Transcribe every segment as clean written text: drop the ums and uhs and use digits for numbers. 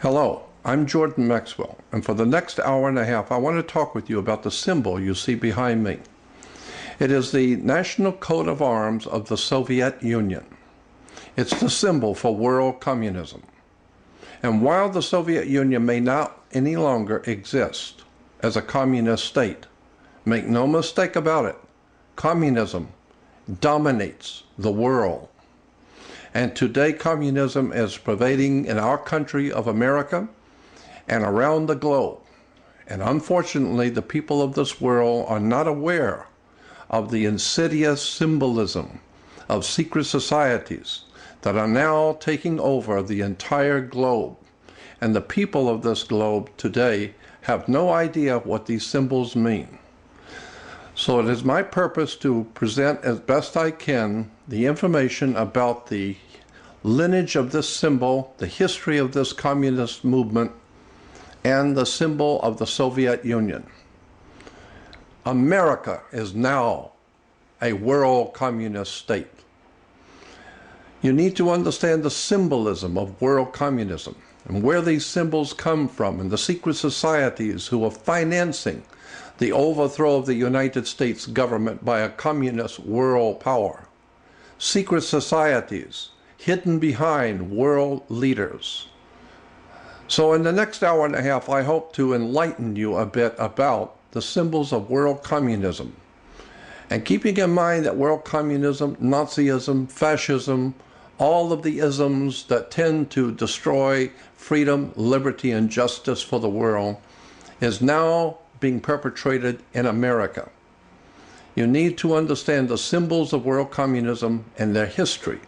Hello, I'm Jordan Maxwell, and for the next hour and a half I want to talk with you about the symbol you see behind me. It is the national coat of arms of the Soviet Union. It's the symbol for world communism. And while the Soviet Union may not any longer exist as a communist state, make no mistake about it, communism dominates the world. And today communism is pervading in our country of America and around the globe. And unfortunately, the people of this world are not aware of the insidious symbolism of secret societies that are now taking over the entire globe. And the people of this globe today have no idea what these symbols mean. So it is my purpose to present as best I can the information about the lineage of this symbol, the history of this communist movement, and the symbol of the Soviet Union. America is now a world communist state. You need to understand the symbolism of world communism and where these symbols come from and the secret societies who are financing the overthrow of the United States government by a communist world power. Secret societies hidden behind world leaders. So in the next hour and a half, I hope to enlighten you a bit about the symbols of world communism. And keeping in mind that world communism, Nazism, fascism, all of the isms that tend to destroy freedom, liberty, and justice for the world is now being perpetrated in America. You need to understand the symbols of world communism and their history.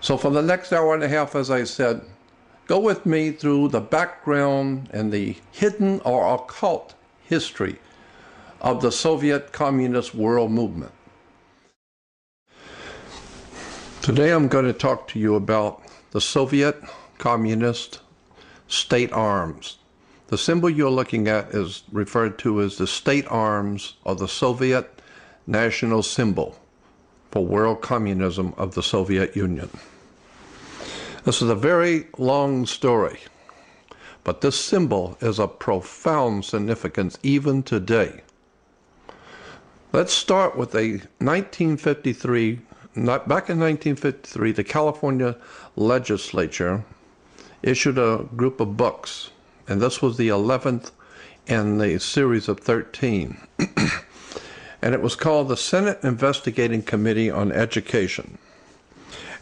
So for the next hour and a half, as I said, go with me through the background and the hidden or occult history of the Soviet Communist world movement. Today I'm going to talk to you about the Soviet Communist state arms. The symbol you're looking at is referred to as the state arms or the Soviet national symbol for world communism of the Soviet Union. This is a very long story, but this symbol is of profound significance even today. Let's start with back in 1953, the California legislature issued a group of books, and this was the 11th in the series of 13. And it was called the Senate Investigating Committee on Education.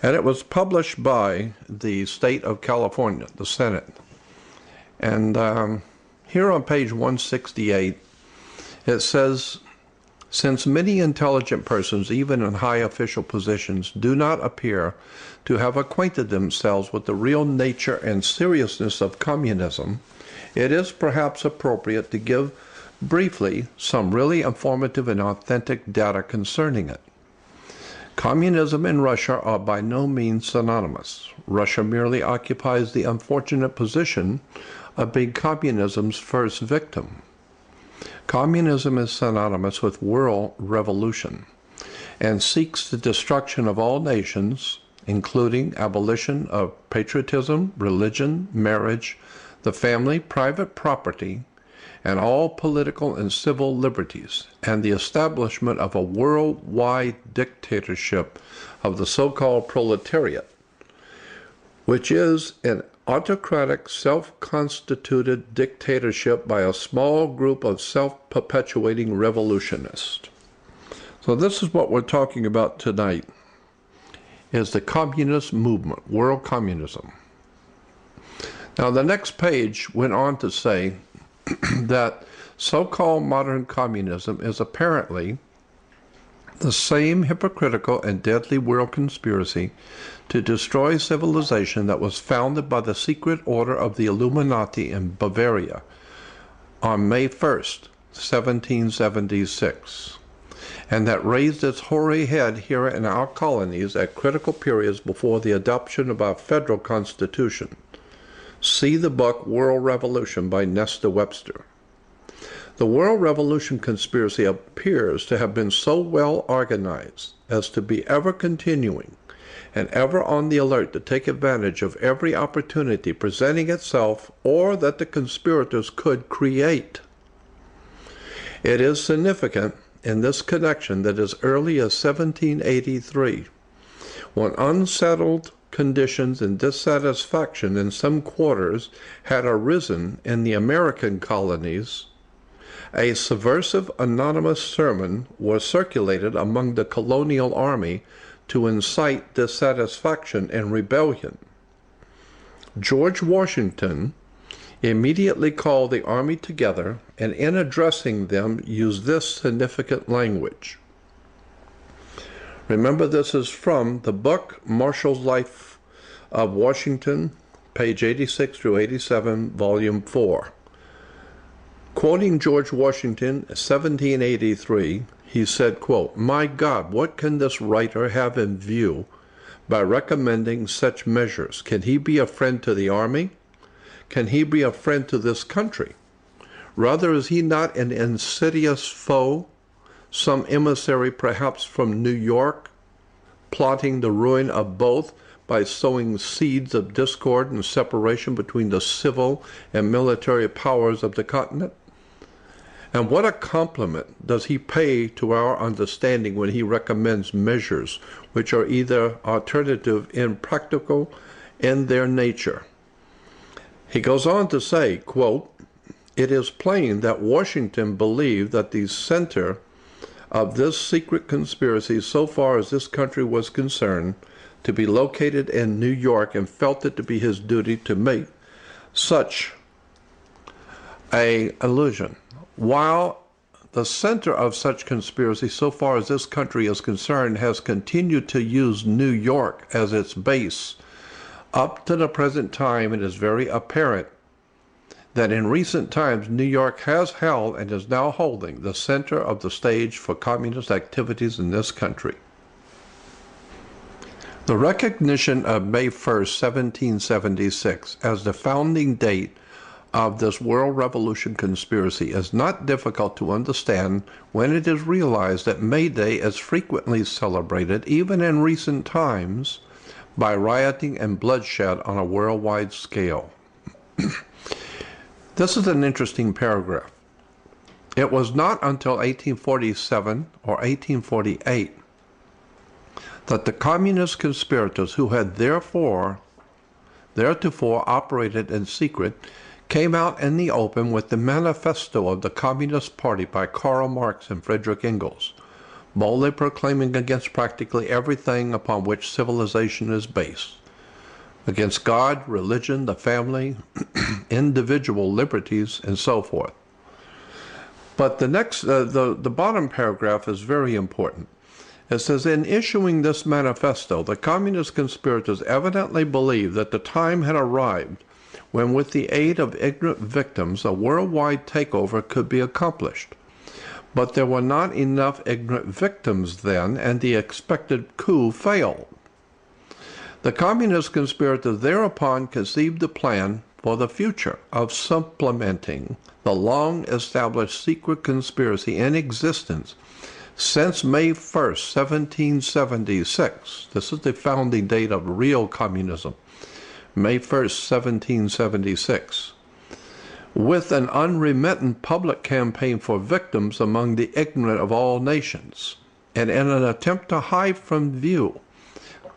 And it was published by the state of California, the Senate. And here on page 168, it says, since many intelligent persons, even in high official positions, do not appear to have acquainted themselves with the real nature and seriousness of communism, it is perhaps appropriate to give briefly some really informative and authentic data concerning it. Communism and Russia are by no means synonymous. Russia merely occupies the unfortunate position of being communism's first victim. Communism is synonymous with world revolution and seeks the destruction of all nations, including abolition of patriotism, religion, marriage, the family, private property, and all political and civil liberties, and the establishment of a worldwide dictatorship of the so-called proletariat, which is an autocratic, self-constituted dictatorship by a small group of self-perpetuating revolutionists. So this is what we're talking about tonight, is the communist movement, world communism. Now the next page went on to say that so-called modern communism is apparently the same hypocritical and deadly world conspiracy to destroy civilization that was founded by the secret order of the Illuminati in Bavaria on May 1st, 1776, and that raised its hoary head here in our colonies at critical periods before the adoption of our federal constitution. See the book World Revolution by Nestor Webster. The World Revolution conspiracy appears to have been so well organized as to be ever continuing and ever on the alert to take advantage of every opportunity presenting itself or that the conspirators could create. It is significant in this connection that as early as 1783, when unsettled conditions and dissatisfaction in some quarters had arisen in the American colonies, a subversive anonymous sermon was circulated among the colonial army to incite dissatisfaction and rebellion. George Washington immediately called the army together and in addressing them used this significant language. Remember, this is from the book Marshall's Life of Washington, page 86 through 87, volume 4. Quoting George Washington, 1783, he said, quote, "My God, what can this writer have in view by recommending such measures? Can he be a friend to the army? Can he be a friend to this country? Rather, is he not an insidious foe, some emissary perhaps from New York, plotting the ruin of both by sowing seeds of discord and separation between the civil and military powers of the continent? And what a compliment does he pay to our understanding when he recommends measures which are either alternative and impractical in their nature." He goes on to say, quote, "It is plain that Washington believed that the center of this secret conspiracy, so far as this country was concerned, to be located in New York, and felt it to be his duty to make such a allusion. While the center of such conspiracy, so far as this country is concerned, has continued to use New York as its base, up to the present time it is very apparent that in recent times New York has held and is now holding the center of the stage for communist activities in this country." The recognition of May 1st, 1776 as the founding date of this world revolution conspiracy is not difficult to understand when it is realized that May Day is frequently celebrated, even in recent times, by rioting and bloodshed on a worldwide scale. This is an interesting paragraph. It was not until 1847 or 1848 that the communist conspirators, who had theretofore operated in secret, came out in the open with the manifesto of the Communist Party by Karl Marx and Friedrich Engels, boldly proclaiming against practically everything upon which civilization is based, against God, religion, the family, individual liberties, and so forth. But the next, the bottom paragraph is very important. It says, "In issuing this manifesto, the communist conspirators evidently believed that the time had arrived when, with the aid of ignorant victims, a worldwide takeover could be accomplished. But there were not enough ignorant victims then, and the expected coup failed. The communist conspirators thereupon conceived a plan for the future of supplementing the long-established secret conspiracy in existence since May 1st, 1776. This is the founding date of real communism, May 1st, 1776. With an unremittent public campaign for victims among the ignorant of all nations, and in an attempt to hide from view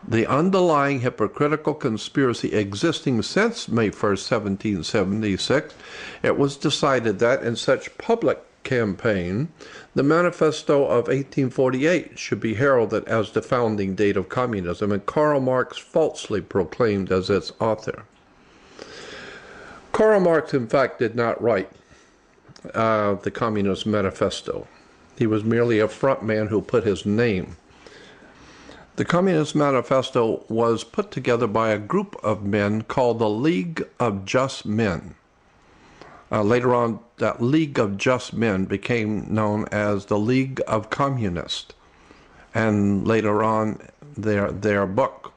the underlying hypocritical conspiracy existing since May 1st, 1776, it was decided that in such public campaign, the Manifesto of 1848 should be heralded as the founding date of communism, and Karl Marx falsely proclaimed as its author." Karl Marx, in fact, did not write the Communist Manifesto. He was merely a front man who put his name. The Communist Manifesto was put together by a group of men called the League of Just Men. Later on, that League of Just Men became known as the League of Communists. And later on, their book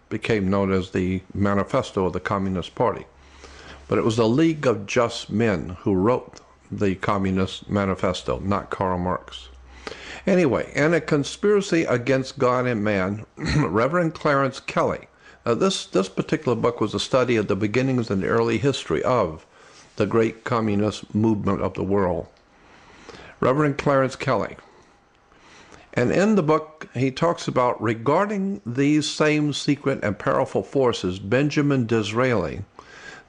became known as the Manifesto of the Communist Party. But it was the League of Just Men who wrote the Communist Manifesto, not Karl Marx. Anyway, in A Conspiracy Against God and Man, Reverend Clarence Kelly. Now this particular book was a study of the beginnings and the early history of the great communist movement of the world. Reverend Clarence Kelly. And in the book, he talks about regarding these same secret and powerful forces, Benjamin Disraeli,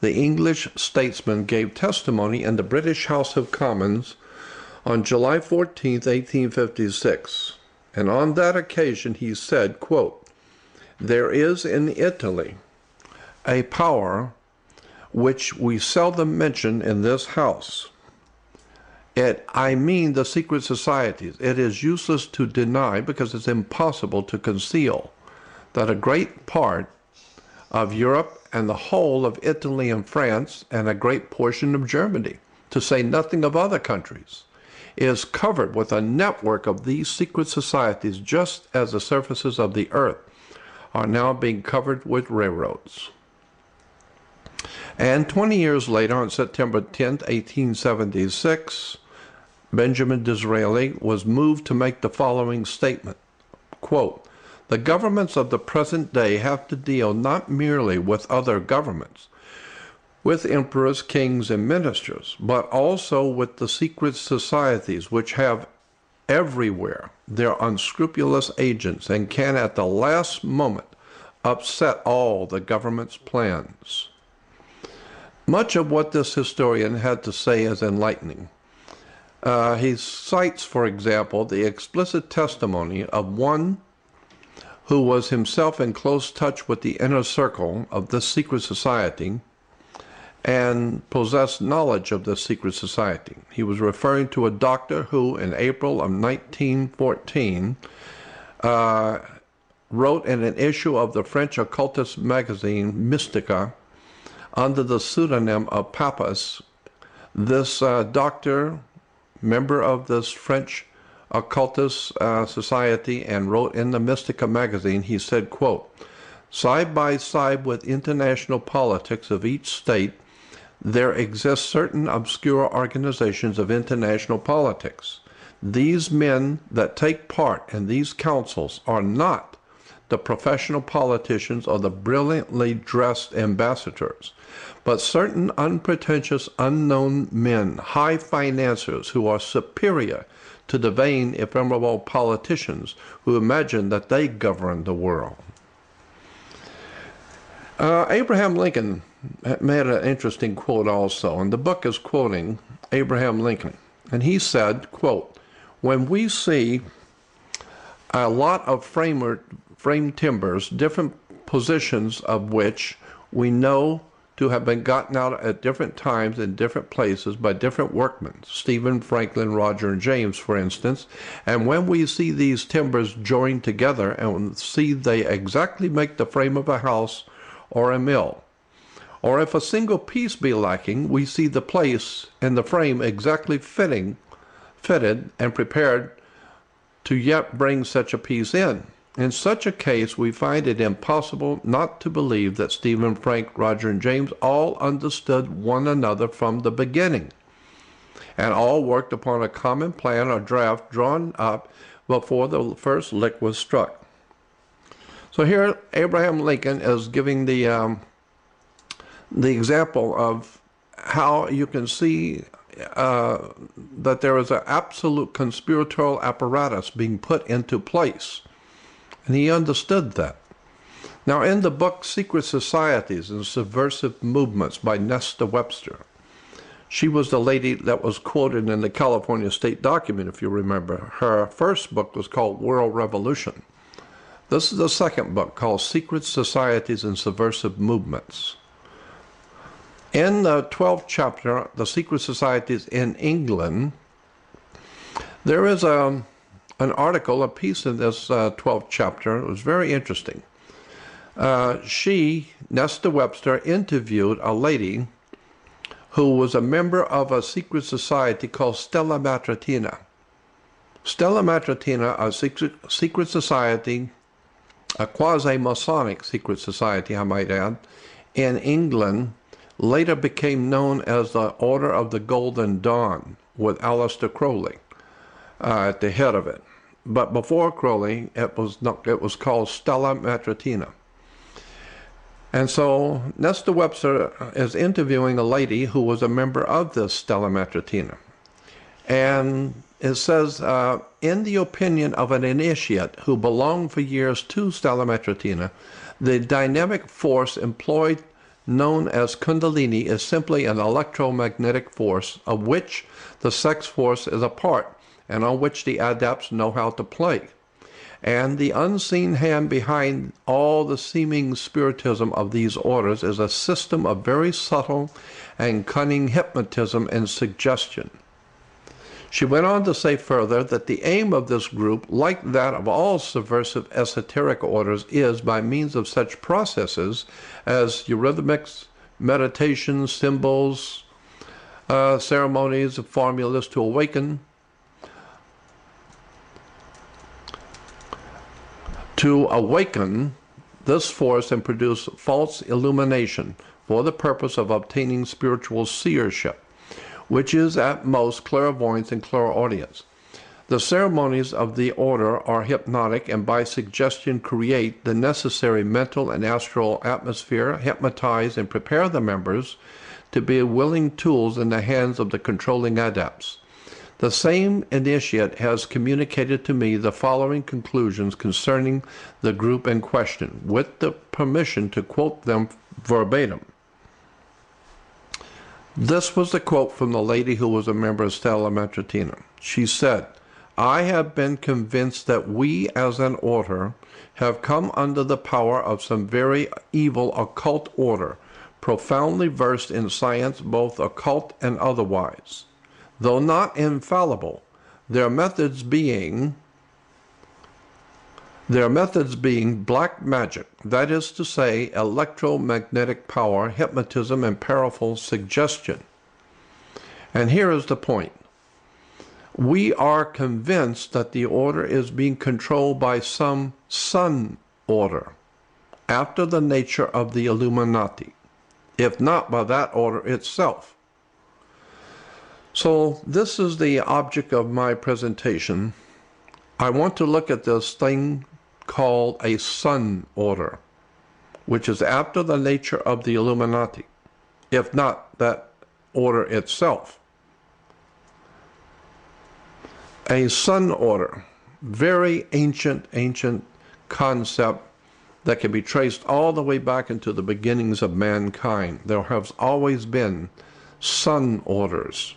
the English statesman, gave testimony in the British House of Commons on July 14, 1856. And on that occasion, he said, quote, "There is in Italy a power which we seldom mention in this house. I mean the secret societies. It is useless to deny, because it's impossible to conceal, that a great part of Europe and the whole of Italy and France and a great portion of Germany, to say nothing of other countries, is covered with a network of these secret societies, just as the surfaces of the earth are now being covered with railroads." And 20 years later, on September 10, 1876, Benjamin Disraeli was moved to make the following statement, quote, "The governments of the present day have to deal not merely with other governments, with emperors, kings, and ministers, but also with the secret societies which have everywhere their unscrupulous agents and can at the last moment upset all the government's plans." Much of what this historian had to say is enlightening. He cites, for example, the explicit testimony of one who was himself in close touch with the inner circle of this secret society and possessed knowledge of this secret society. He was referring to a doctor who, in April of 1914, wrote in an issue of the French occultist magazine Mystica under the pseudonym of Pappas. This doctor, member of this French occultist society, and wrote in the Mystica magazine, he said, quote, "Side by side with international politics of each state, there exist certain obscure organizations of international politics. These men that take part in these councils are not the professional politicians or the brilliantly dressed ambassadors, but certain unpretentious, unknown men, high financiers, who are superior to the vain, ephemeral politicians who imagine that they govern the world." Abraham Lincoln made an interesting quote also, and the book is quoting Abraham Lincoln. And he said, quote, "When we see a lot of frame timbers, different positions of which we know to have been gotten out at different times in different places by different workmen, Stephen, Franklin, Roger, and James, for instance, and when we see these timbers joined together and see they exactly make the frame of a house or a mill, or if a single piece be lacking, we see the place in the frame exactly fitted and prepared to yet bring such a piece in. In such a case, we find it impossible not to believe that Stephen, Frank, Roger, and James all understood one another from the beginning, and all worked upon a common plan or draft drawn up before the first lick was struck." So here, Abraham Lincoln is giving the example of how you can see that there is an absolute conspiratorial apparatus being put into place. And he understood that. Now, in the book Secret Societies and Subversive Movements by Nesta Webster, she was the lady that was quoted in the California State document, if you remember. Her first book was called World Revolution. This is the second book, called Secret Societies and Subversive Movements. In the 12th chapter, The Secret Societies in England, there is an article, a piece in this 12th chapter. It was very interesting. Nesta Webster, interviewed a lady who was a member of a secret society called Stella Matritina. Stella Matritina, a secret society, a quasi-Masonic secret society, I might add, in England, later became known as the Order of the Golden Dawn, with Aleister Crowley at the head of it. but before Crowley, it was called Stella Matritina. And so Nestor Webster is interviewing a lady who was a member of this Stella Matritina. And it says, in the opinion of an initiate who belonged for years to Stella Matritina, the dynamic force employed, known as Kundalini, is simply an electromagnetic force of which the sex force is a part, and on which the adepts know how to play. And the unseen hand behind all the seeming spiritism of these orders is a system of very subtle and cunning hypnotism and suggestion. She went on to say further that the aim of this group, like that of all subversive esoteric orders, is by means of such processes as eurythmics, meditation, symbols, ceremonies, formulas to awaken this force and produce false illumination for the purpose of obtaining spiritual seership, which is at most clairvoyance and clairaudience. The ceremonies of the order are hypnotic and by suggestion create the necessary mental and astral atmosphere, hypnotize and prepare the members to be willing tools in the hands of the controlling adepts. The same initiate has communicated to me the following conclusions concerning the group in question, with the permission to quote them verbatim. This was the quote from the lady who was a member of Stella Matritina. She said, "I have been convinced that we as an order have come under the power of some very evil occult order, profoundly versed in science, both occult and otherwise. Though not infallible, their methods being black magic, that is to say, electromagnetic power, hypnotism, and powerful suggestion." And here is the point. We are convinced that the order is being controlled by some sun order, after the nature of the Illuminati, if not by that order itself. So this is the object of my presentation. I want to look at this thing called a sun order, which is after the nature of the Illuminati, if not that order itself. A sun order, very ancient concept that can be traced all the way back into the beginnings of mankind. There has always been sun orders.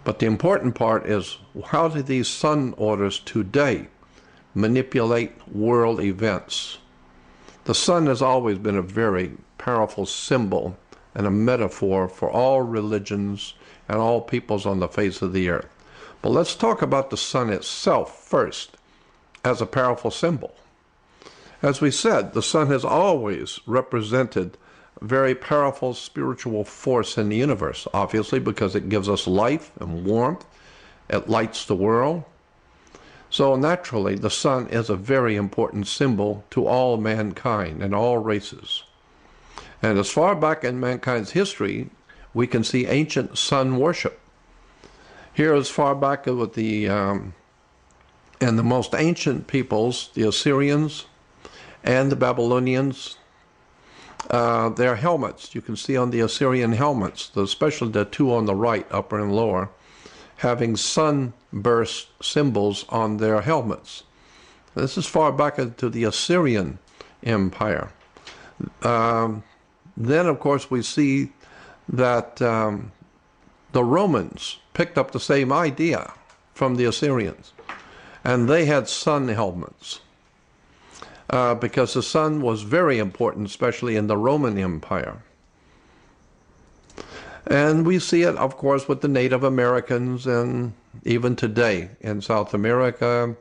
But the important part is, how do these sun orders today manipulate world events? The sun has always been a very powerful symbol and a metaphor for all religions and all peoples on the face of the earth. But let's talk about the sun itself first as a powerful symbol. As we said, the sun has always represented a very powerful spiritual force in the universe, obviously because it gives us life and warmth. It lights the world. So naturally, the sun is a very important symbol to all mankind and all races. And as far back in mankind's history, we can see ancient sun worship. Here, as far back with the most ancient peoples, the Assyrians and the Babylonians, their helmets, you can see on the Assyrian helmets, especially the two on the right, upper and lower, having sunburst symbols on their helmets. This is far back into the Assyrian Empire. Then, of course, we see that the Romans picked up the same idea from the Assyrians, and they had sun helmets. Because the sun was very important, especially in the Roman Empire. And we see it, of course, with the Native Americans and even today in South America,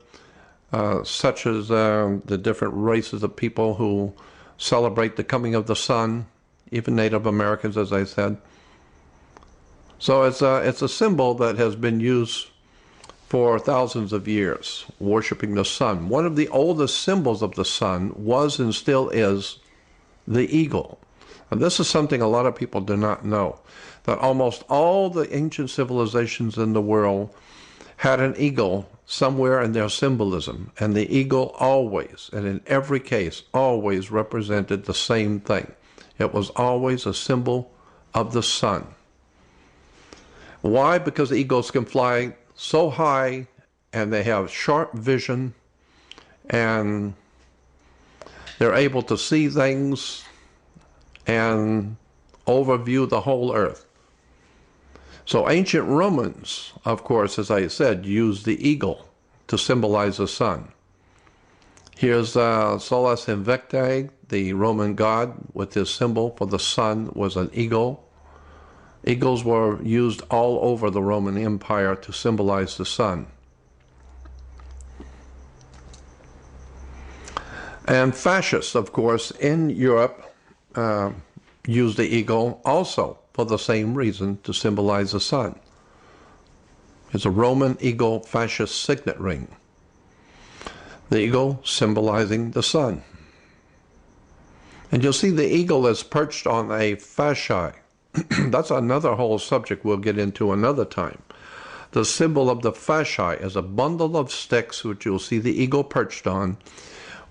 such as the different races of people who celebrate the coming of the sun, even Native Americans, as I said. So it's a symbol that has been used for thousands of years, worshiping the sun. One of the oldest symbols of the sun was and still is the eagle. And this is something a lot of people do not know, that almost all the ancient civilizations in the world had an eagle somewhere in their symbolism, and the eagle always, and in every case, always represented the same thing. It was always a symbol of the sun. Why? Because the eagles can fly so high, and they have sharp vision, and they're able to see things and overview the whole earth. So ancient Romans, of course, as I said, used the eagle to symbolize the sun. Here's Solis Invicti, the Roman god, with his symbol for the sun was an eagle. Eagles were used all over the Roman Empire to symbolize the sun. And fascists, of course, in Europe used the eagle also for the same reason, to symbolize the sun. It's a Roman eagle fascist signet ring. The eagle symbolizing the sun. And you'll see the eagle is perched on a fasci. That's another whole subject we'll get into another time. The symbol of the fasci is a bundle of sticks which you'll see the eagle perched on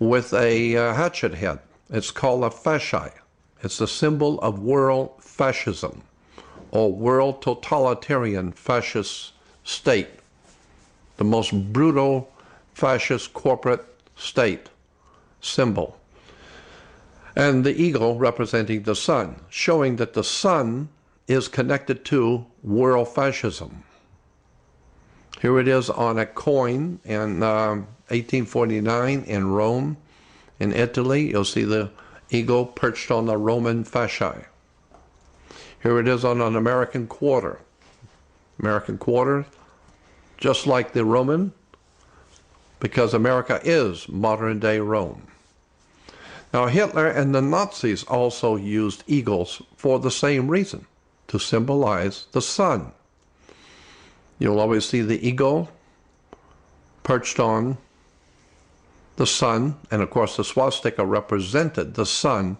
with a hatchet head. It's called a fasci. It's the symbol of world fascism, or world totalitarian fascist state, the most brutal fascist corporate state symbol. And the eagle representing the sun, showing that the sun is connected to world fascism. Here it is on a coin in 1849 in Rome, in Italy. You'll see the eagle perched on the Roman fasci. Here it is on an American quarter. American quarter, just like the Roman, because America is modern-day Rome. Now, Hitler and the Nazis also used eagles for the same reason, to symbolize the sun. You'll always see the eagle perched on the sun, and of course the swastika represented the sun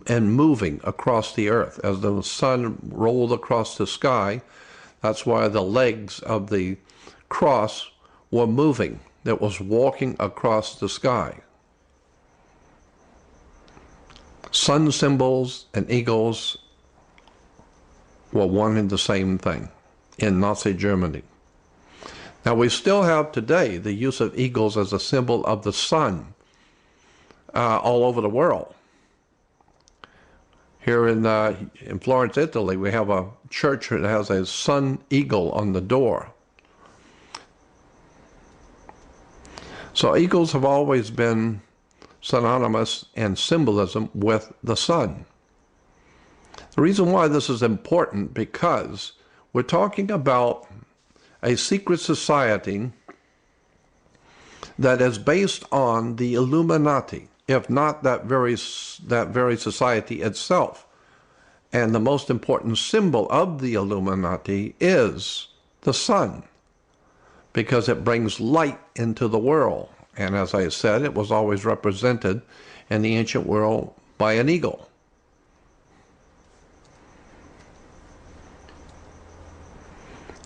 and moving across the earth. As the sun rolled across the sky, that's why the legs of the cross were moving. It was walking across the sky. Sun symbols and eagles were one and the same thing in Nazi Germany. Now, we still have today the use of eagles as a symbol of the sun all over the world. Here in Florence, Italy, we have a church that has a sun eagle on the door. So eagles have always been synonymous in symbolism with the sun. The reason why this is important, because we're talking about a secret society that is based on the Illuminati, if not that very society itself. And the most important symbol of the Illuminati is the sun, because it brings light into the world. And as I said, it was always represented in the ancient world by an eagle.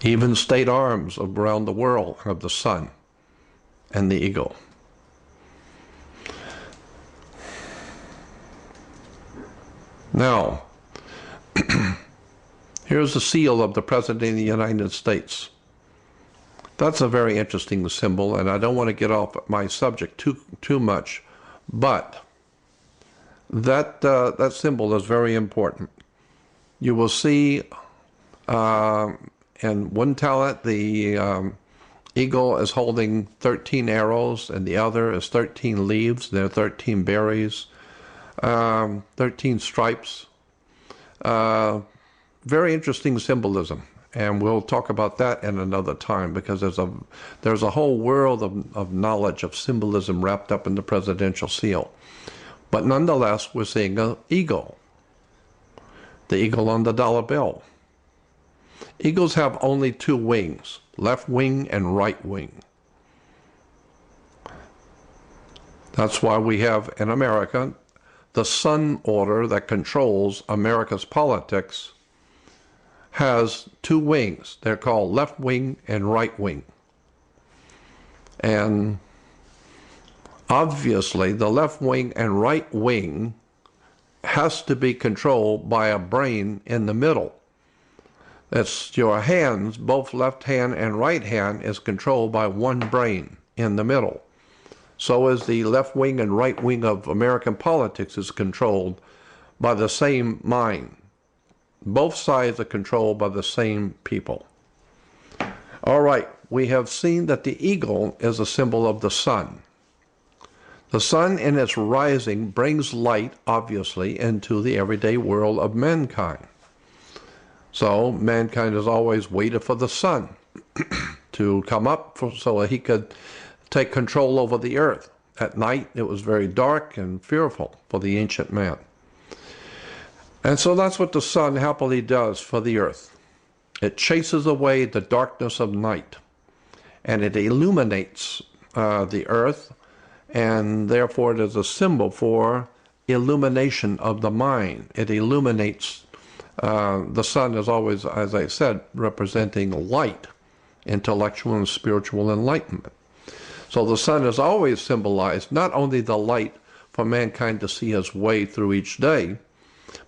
Even state arms around the world have the sun and the eagle. Now, here's the seal of the President of the United States. That's a very interesting symbol, and I don't want to get off my subject too much, but that symbol is very important. You will see in one talent, the eagle is holding 13 arrows, and the other is 13 leaves. There are 13 berries, 13 stripes. Very interesting symbolism, and we'll talk about that in another time, because there's a whole world of knowledge of symbolism wrapped up in the presidential seal. But nonetheless, we're seeing an eagle, the eagle on the dollar bill. Eagles have only two wings, left wing and right wing. That's why we have in America the sun order that controls America's politics has two wings. They're called left wing and right wing. And obviously, the left wing and right wing has to be controlled by a brain in the middle. It's your hands, both left hand and right hand, is controlled by one brain in the middle. So is the left wing and right wing of American politics is controlled by the same mind. Both sides are controlled by the same people. All right, we have seen that the eagle is a symbol of the sun. The sun in its rising brings light, obviously, into the everyday world of mankind. So mankind has always waited for the sun to come up so that he could take control over the earth. At night, it was very dark and fearful for the ancient man. And so that's what the sun happily does for the earth. It chases away the darkness of night, and it illuminates the earth, and therefore it is a symbol for illumination of the mind. It illuminates, the sun is always, as I said, representing light, intellectual and spiritual enlightenment. So the sun has always symbolized not only the light for mankind to see his way through each day,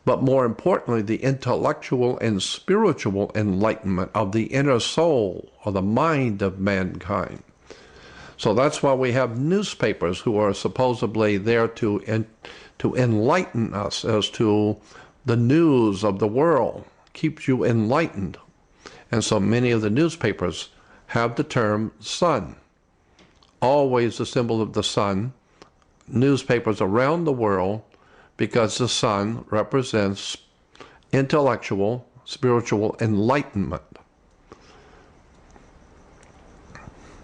but more importantly, the intellectual and spiritual enlightenment of the inner soul or the mind of mankind. So that's why we have newspapers who are supposedly there to enlighten us as to the news of the world, keeps you enlightened. And so many of the newspapers have the term sun, always a symbol of the sun. Newspapers around the world, because the sun represents intellectual, spiritual enlightenment.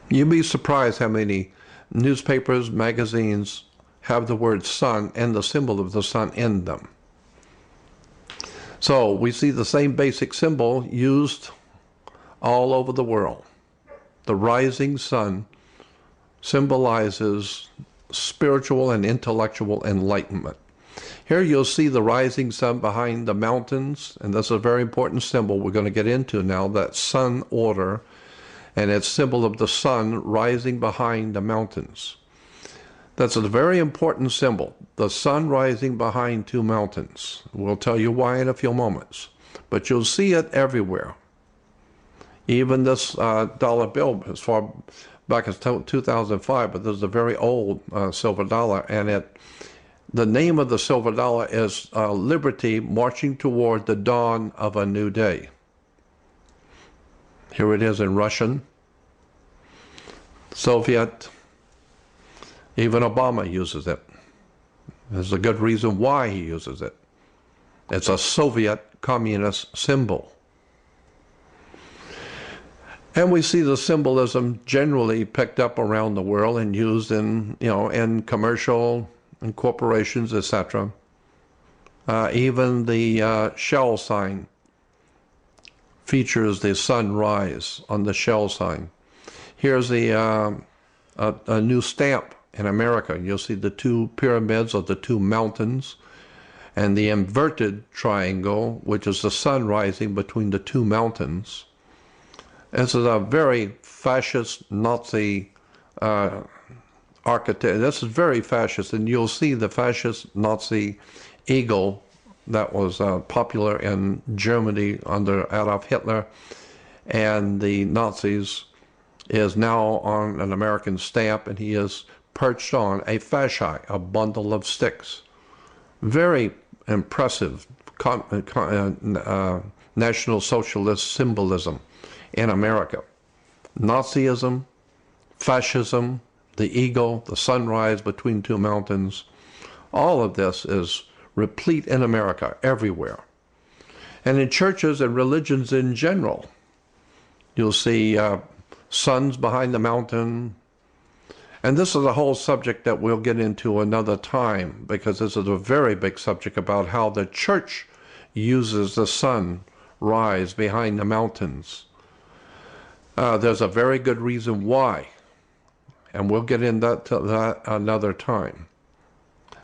You'd be surprised how many newspapers, magazines have the word sun and the symbol of the sun in them. So we see the same basic symbol used all over the world. The rising sun symbolizes spiritual and intellectual enlightenment. Here you'll see the rising sun behind the mountains, and that's a very important symbol we're going to get into now, that sun order, and it's symbol of the sun rising behind the mountains. That's a very important symbol, the sun rising behind two mountains. We'll tell you why in a few moments, but you'll see it everywhere. Even this dollar bill, as far back as 2005, but this is a very old silver dollar, and the name of the silver dollar is Liberty Marching Toward the Dawn of a New Day. Here it is in Russian, Soviet, even Obama uses it. There's a good reason why he uses it. It's a Soviet communist symbol. And we see the symbolism generally picked up around the world and used in, in commercial and corporations, etc. Even the shell sign features the sunrise on the shell sign. Here's a new stamp in America. You'll see the two pyramids or the two mountains and the inverted triangle, which is the sun rising between the two mountains. This is a very fascist Nazi architect. This is very fascist, and you'll see the fascist Nazi eagle that was popular in Germany under Adolf Hitler, and the Nazis is now on an American stamp, and he is perched on a fasci, a bundle of sticks. Very impressive National Socialist symbolism in America. Nazism, fascism, the eagle, the sunrise between two mountains, all of this is replete in America, everywhere. And in churches and religions in general, you'll see suns behind the mountain. And this is a whole subject that we'll get into another time, because this is a very big subject about how the church uses the sun rise behind the mountains. There's a very good reason why, and we'll get into that another time.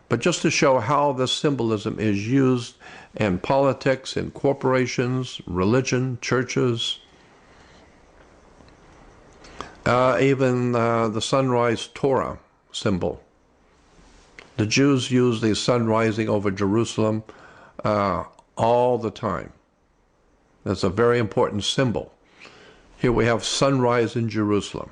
But just to show how this symbolism is used in politics, in corporations, religion, churches. Even the sunrise Torah symbol. The Jews use the sun rising over Jerusalem all the time. That's a very important symbol. Here we have sunrise in Jerusalem.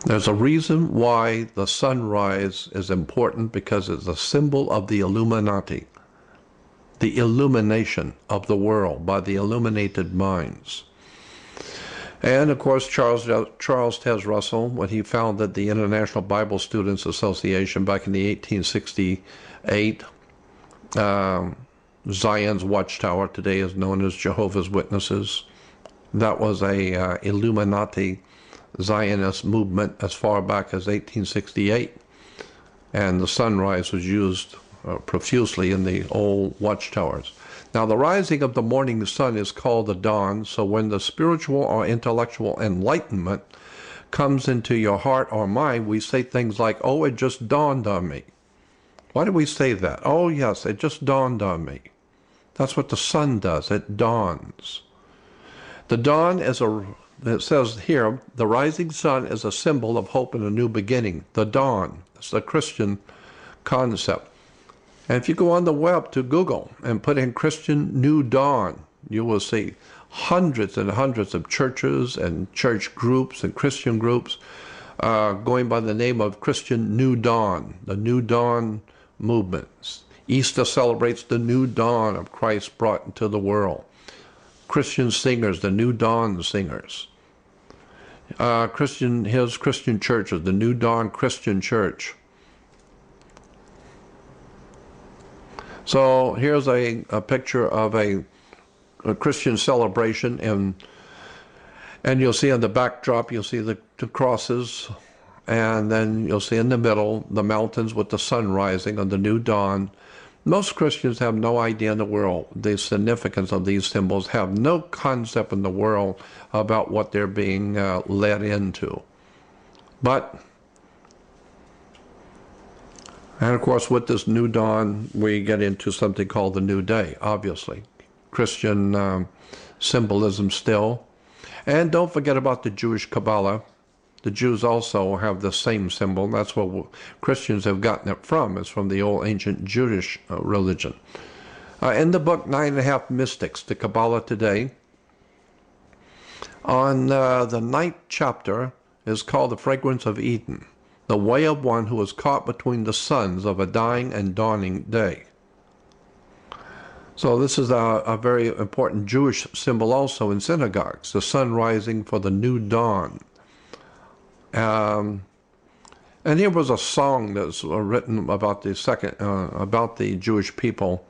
There's a reason why the sunrise is important, because it's a symbol of the Illuminati, the illumination of the world by the illuminated minds. And of course, Charles Taze Russell, when he founded the International Bible Students Association back in the 1868, Zion's Watchtower today is known as Jehovah's Witnesses. That was a Illuminati Zionist movement as far back as 1868, and the sunrise was used profusely in the old watchtowers. Now, the rising of the morning sun is called the dawn, so when the spiritual or intellectual enlightenment comes into your heart or mind, we say things like, oh, it just dawned on me. Why do we say that? Oh, yes, it just dawned on me. That's what the sun does. It dawns. The dawn is it says here, the rising sun is a symbol of hope and a new beginning. The dawn. It's the Christian concept. And if you go on the web to Google and put in Christian New Dawn, you will see hundreds and hundreds of churches and church groups and Christian groups going by the name of Christian New Dawn, the New Dawn movements. Easter celebrates the new dawn of Christ brought into the world. Christian singers, the New Dawn singers. Christian churches, the New Dawn Christian Church. So here's a picture of a Christian celebration, and you'll see on the backdrop, you'll see the crosses, and then you'll see in the middle the mountains with the sun rising on the new dawn. Most Christians have no idea in the world the significance of these symbols, have no concept in the world about what they're being led into. And of course, with this new dawn, we get into something called the new day, obviously. Christian symbolism still. And don't forget about the Jewish Kabbalah. The Jews also have the same symbol. That's where Christians have gotten it from. It's from the old ancient Jewish religion. In the book 9.5 Mystics, the Kabbalah Today, on the 9th chapter is called The Fragrance of Eden, the way of one who is caught between the suns of a dying and dawning day. So this is a very important Jewish symbol also in synagogues, the sun rising for the new dawn. And here was a song that's written about the Jewish people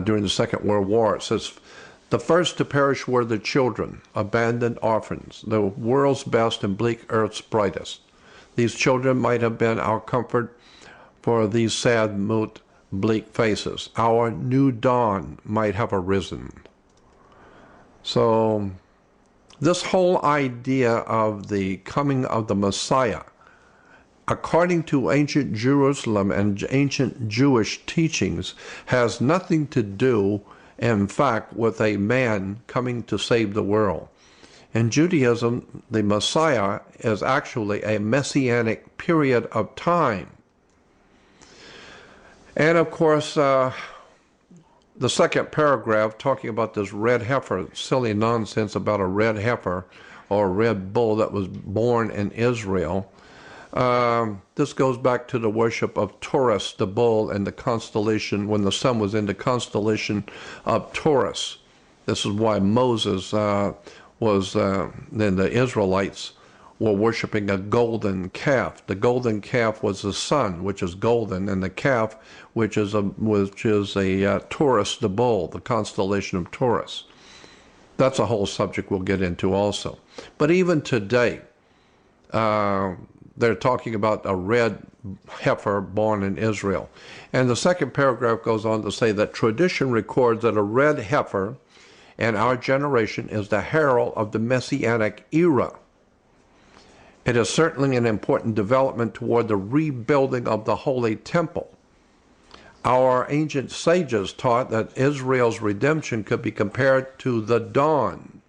during the Second World War. It says, "The first to perish were the children, abandoned orphans, the world's best and bleak earth's brightest. These children might have been our comfort for these sad, mute, bleak faces. Our new dawn might have arisen." So this whole idea of the coming of the Messiah, according to ancient Jerusalem and ancient Jewish teachings, has nothing to do, in fact, with a man coming to save the world. In Judaism, the Messiah is actually a messianic period of time. And of course, the second paragraph talking about this red heifer, silly nonsense about a red heifer or a red bull that was born in Israel. This goes back to the worship of Taurus, the bull, and the constellation, when the sun was in the constellation of Taurus. This is why Moses then the Israelites were worshiping a golden calf. The golden calf was the sun, which is golden, and the calf, which is a Taurus, the bull, the constellation of Taurus. That's a whole subject we'll get into also. But even today, they're talking about a red heifer born in Israel. And the second paragraph goes on to say that tradition records that a red heifer in our generation is the herald of the Messianic era. It is certainly an important development toward the rebuilding of the Holy Temple. Our ancient sages taught that Israel's redemption could be compared to the dawn.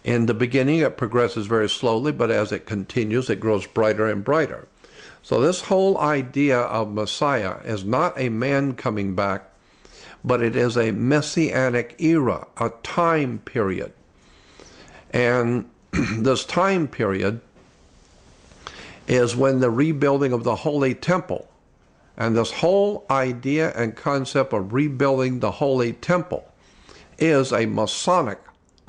In the beginning, it progresses very slowly, but as it continues, it grows brighter and brighter. So this whole idea of Messiah is not a man coming back, but it is a messianic era, a time period. And this time period is when the rebuilding of the Holy Temple, and this whole idea and concept of rebuilding the Holy Temple is a Masonic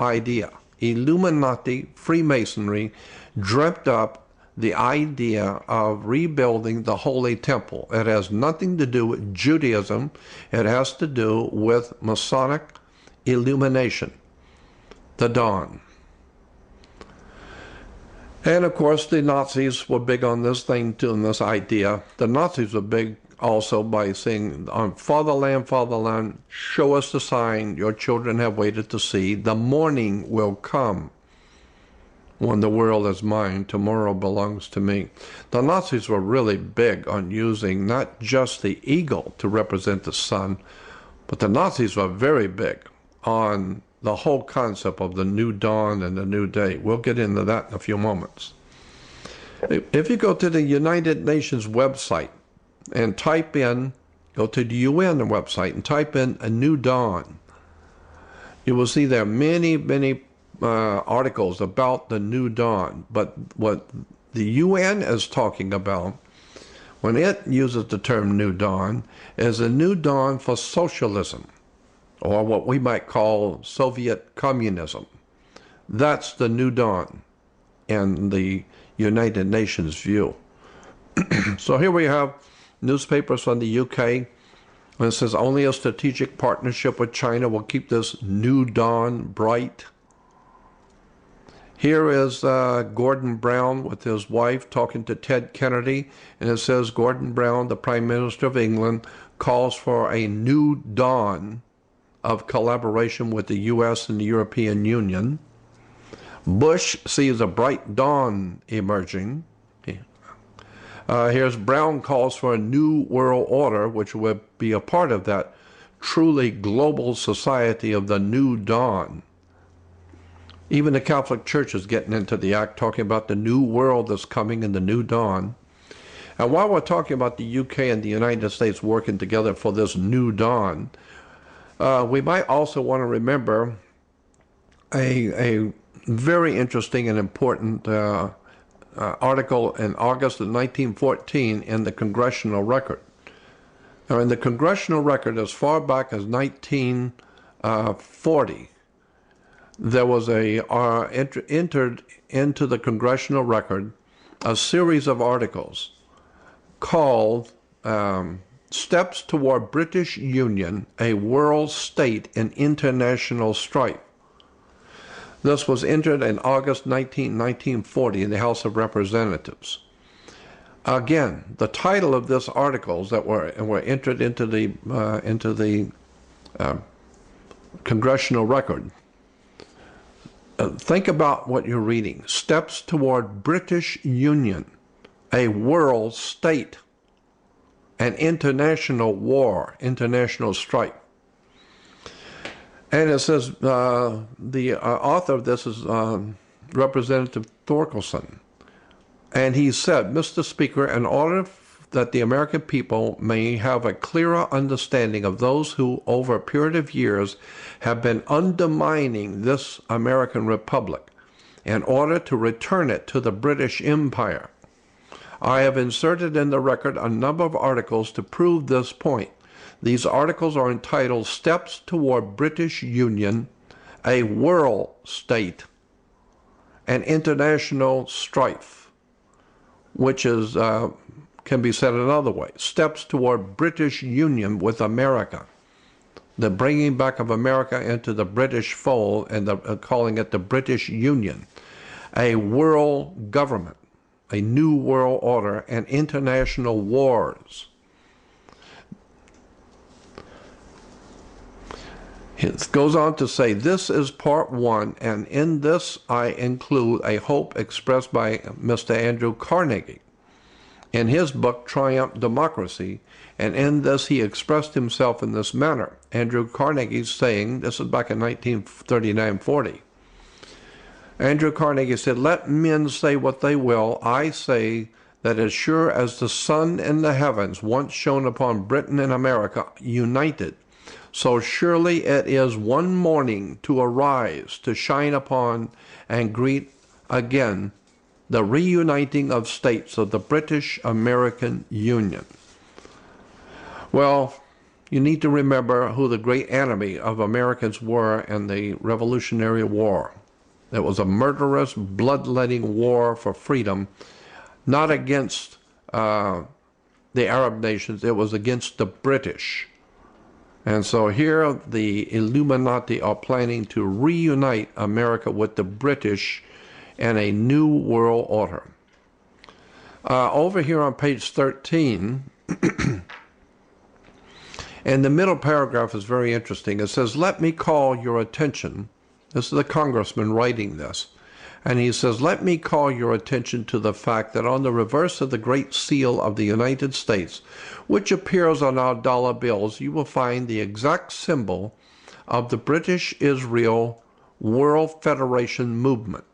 idea. Illuminati, Freemasonry dreamt up the idea of rebuilding the Holy Temple. It has nothing to do with Judaism. It has to do with Masonic illumination, the dawn. And of course, the Nazis were big on this thing too, on this idea. The Nazis were big also by saying, Fatherland, show us the sign your children have waited to see. The morning will come when the world is mine, tomorrow belongs to me. The Nazis were really big on using not just the eagle to represent the sun, but the Nazis were very big on the whole concept of the new dawn and the new day. We'll get into that in a few moments. If you go to the United Nations website and type in, go to the UN website and type in a new dawn, you will see there are many articles about the new dawn. But what the UN is talking about when it uses the term new dawn is a new dawn for socialism, or what we might call Soviet communism. That's the new dawn in the United Nations view. So here we have newspapers from the UK, and it says only a strategic partnership with China will keep this new dawn bright. Here is Gordon Brown with his wife talking to Ted Kennedy, and it says Gordon Brown, the Prime Minister of England, calls for a new dawn of collaboration with the U.S. and the European Union. Bush sees a bright dawn emerging. Here's Brown calls for a new world order, which would be a part of that truly global society of the new dawn. Even the Catholic Church is getting into the act, talking about the new world that's coming in the new dawn. And while we're talking about the UK and the United States working together for this new dawn, we might also want to remember a very interesting and important article in August of 1914 in the Congressional Record. Now, in the Congressional Record, as far back as 1940, there was entered into the Congressional Record a series of articles called Steps Toward British Union, a World State in International Strife. This was entered in August 1940 in the House of Representatives. Again, the title of this articles that were entered into the Congressional Record. Think about what you're reading. Steps Toward British Union, a World State, an international war, international strife. And it says the author of this is Representative Thorkelson. And he said, Mr. Speaker, in order that the American people may have a clearer understanding of those who, over a period of years, have been undermining this American Republic, in order to return it to the British Empire, I have inserted in the record a number of articles to prove this point. These articles are entitled Steps Toward British Union, a World State, and International Strife, which is can be said another way. Steps Toward British Union with America, the bringing back of America into the British fold, and calling it the British Union, a world government, a new world order, and international wars. It goes on to say, this is part one, and in this I include a hope expressed by Mr. Andrew Carnegie in his book, Triumph Democracy, and in this he expressed himself in this manner. Andrew Carnegie saying, this is back in 1939-40, Andrew Carnegie said, "Let men say what they will. I say that as sure as the sun in the heavens once shone upon Britain and America united, so surely it is one morning to arise, to shine upon and greet again the reuniting of states of the British-American Union." Well, you need to remember who the great enemy of Americans were in the Revolutionary War. It was a murderous, bloodletting war for freedom, not against the Arab nations, it was against the British. And so here the Illuminati are planning to reunite America with the British in a new world order. Over here on page 13, and the middle paragraph is very interesting. It says, "Let me call your attention." This is the congressman writing this. And he says, "Let me call your attention to the fact that on the reverse of the Great Seal of the United States, which appears on our dollar bills, you will find the exact symbol of the British Israel World Federation movement."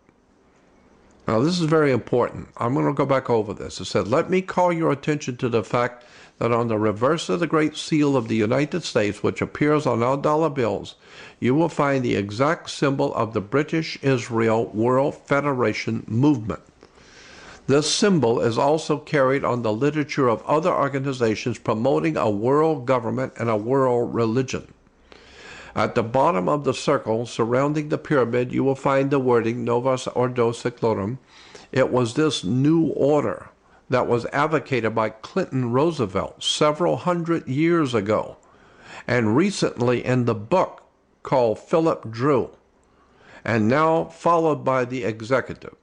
Now, this is very important. I'm going to go back over this. It said, "Let me call your attention to the fact that on the reverse of the Great Seal of the United States, which appears on our dollar bills, you will find the exact symbol of the British Israel World Federation movement. This symbol is also carried on the literature of other organizations promoting a world government and a world religion. At the bottom of the circle surrounding the pyramid, you will find the wording Novus Ordo Seclorum. It was this new order that was advocated by Clinton Roosevelt several hundred years ago, and recently in the book called Philip Drew, and now followed by the executive.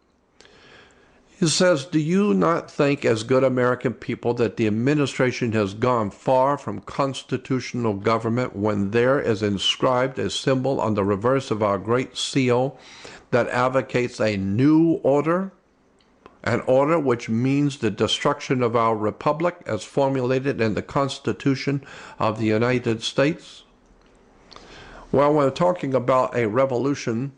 He says, "Do you not think as good American people that the administration has gone far from constitutional government when there is inscribed a symbol on the reverse of our Great Seal that advocates a new order? An order which means the destruction of our republic as formulated in the Constitution of the United States?" Well, when we're talking about a revolution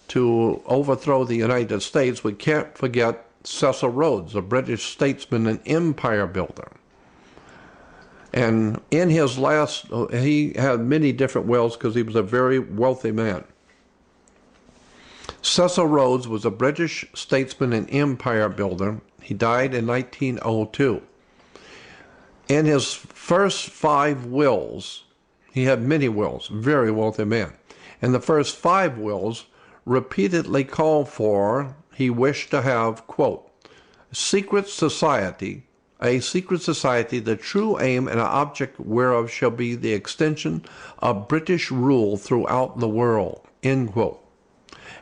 to overthrow the United States, we can't forget Cecil Rhodes, a British statesman and empire builder. And in his last, he had many different wills because he was a very wealthy man. Cecil Rhodes was a British statesman and empire builder. He died in 1902. In his first 5 wills, he had many wills, very wealthy man. In the first 5 wills, repeatedly called for, he wished to have, quote, a secret society, the true aim and object whereof shall be the extension of British rule throughout the world, end quote.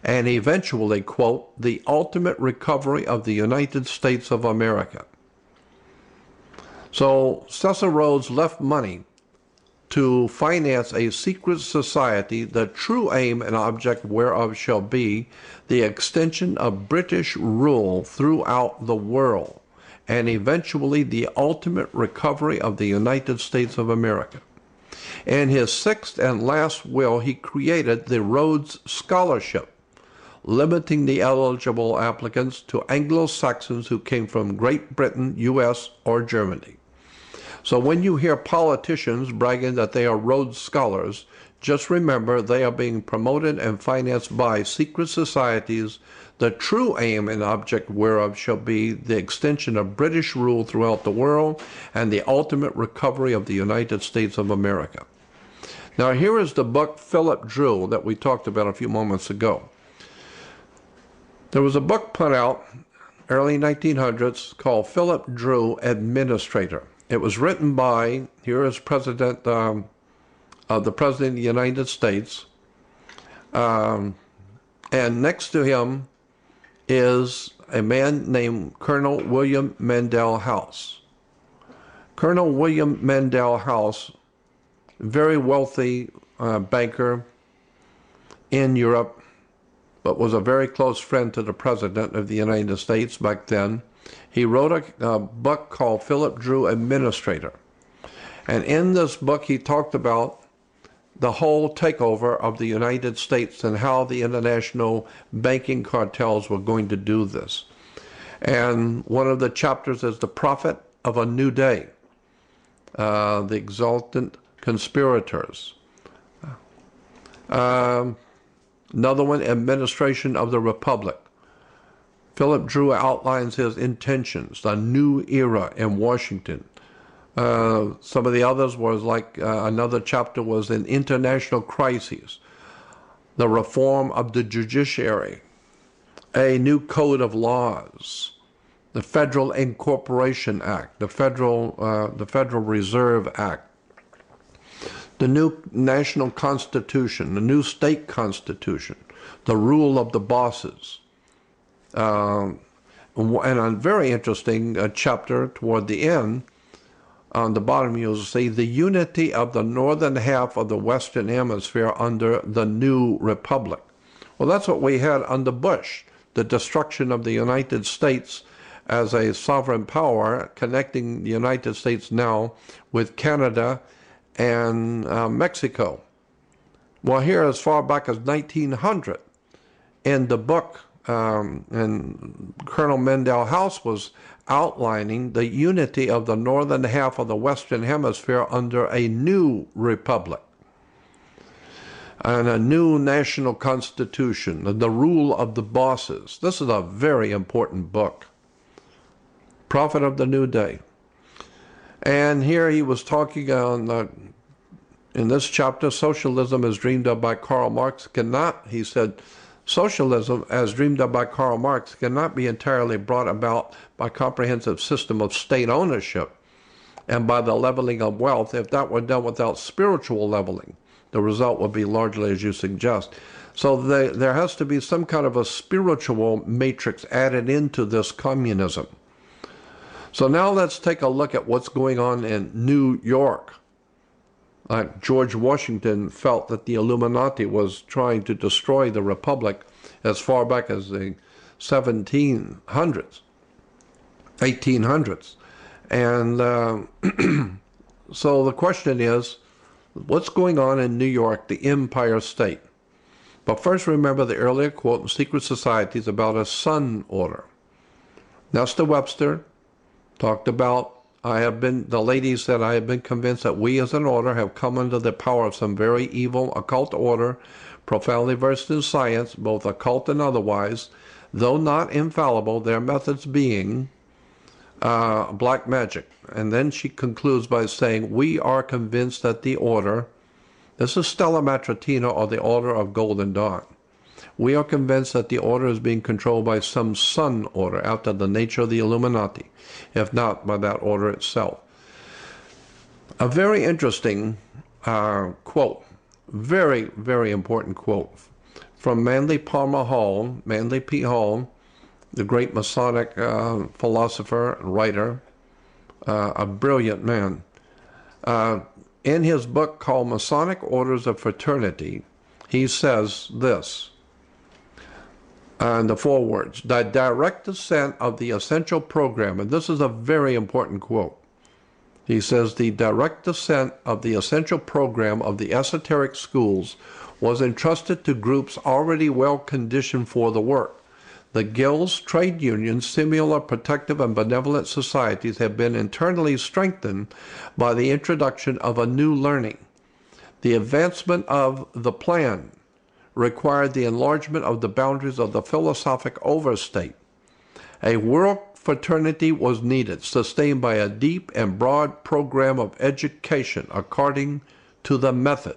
And eventually, quote, the ultimate recovery of the United States of America. So Cecil Rhodes left money to finance a secret society, the true aim and object whereof shall be the extension of British rule throughout the world, and eventually the ultimate recovery of the United States of America. In his 6th and last will, he created the Rhodes Scholarship, limiting the eligible applicants to Anglo-Saxons who came from Great Britain, U.S., or Germany. So when you hear politicians bragging that they are Rhodes Scholars, just remember they are being promoted and financed by secret societies, the true aim and object whereof shall be the extension of British rule throughout the world and the ultimate recovery of the United States of America. Now here is the book Philip Drew that we talked about a few moments ago. There was a book put out early 1900s called Philip Drew, Administrator. It was written by, here is President, the President of the United States, and next to him is a man named Colonel William Mandel House. Colonel William Mandel House, very wealthy banker in Europe, but was a very close friend to the President of the United States back then. He wrote a book called Philip Drew, Administrator. And in this book, he talked about the whole takeover of the United States and how the international banking cartels were going to do this. And one of the chapters is the prophet of a new day, the exultant conspirators. Another one, administration of the republic. Philip Drew outlines his intentions, a new era in Washington. Some of the others was like another chapter was in international crises, the reform of the judiciary, a new code of laws, the Federal Incorporation Act, the Federal Reserve Act, the new national constitution, the new state constitution, the rule of the bosses, and a very interesting chapter toward the end. On the bottom, you'll see the unity of the northern half of the Western Hemisphere under the new republic. Well, that's what we had under Bush, the destruction of the United States as a sovereign power, connecting the United States now with Canada and Mexico. Well, here as far back as 1900, in the book, and Colonel Mendel House was outlining the unity of the northern half of the Western Hemisphere under a new republic and a new national constitution, the rule of the bosses. This is a very important book, Prophet of the New Day. And here he was talking on, in this chapter, socialism as dreamed of by Karl Marx cannot, he said, socialism, as dreamed of by Karl Marx, cannot be entirely brought about by a comprehensive system of state ownership and by the leveling of wealth. If that were done without spiritual leveling, the result would be largely as you suggest. So there has to be some kind of a spiritual matrix added into this communism. So now let's take a look at what's going on in New York. George Washington felt that the Illuminati was trying to destroy the Republic as far back as the 1700s, 1800s. And so the question is, what's going on in New York, the Empire State? But first remember the earlier quote in Secret Societies about a sun order. Nestor Webster talked about, the lady said, I have been convinced that we as an order have come under the power of some very evil occult order, profoundly versed in science, both occult and otherwise, though not infallible, their methods being black magic. And then she concludes by saying, we are convinced that the order, this is Stella Matritina, or the Order of Golden Dawn. We are convinced that the order is being controlled by some sun order after the nature of the Illuminati, if not by that order itself. A very interesting quote, very, very important quote from Manly Palmer Hall, Manly P. Hall, the great Masonic philosopher and writer, a brilliant man. In his book called Masonic Orders of Fraternity, he says this, and the four words, the direct descent of the essential program, and this is a very important quote. He says, the direct descent of the essential program of the esoteric schools was entrusted to groups already well conditioned for the work. The guilds, trade unions, similar protective and benevolent societies have been internally strengthened by the introduction of a new learning. The advancement of the plan required the enlargement of the boundaries of the philosophic overstate. A world fraternity was needed, sustained by a deep and broad program of education according to the method.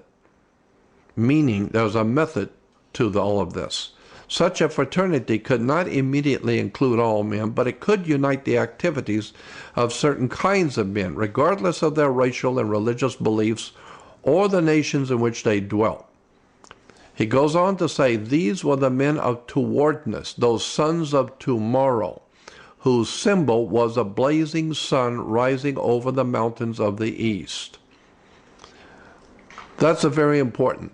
Meaning there's a method to all of this. Such a fraternity could not immediately include all men, but it could unite the activities of certain kinds of men, regardless of their racial and religious beliefs or the nations in which they dwelt. He goes on to say, these were the men of towardness, those sons of tomorrow, whose symbol was a blazing sun rising over the mountains of the east. That's a very important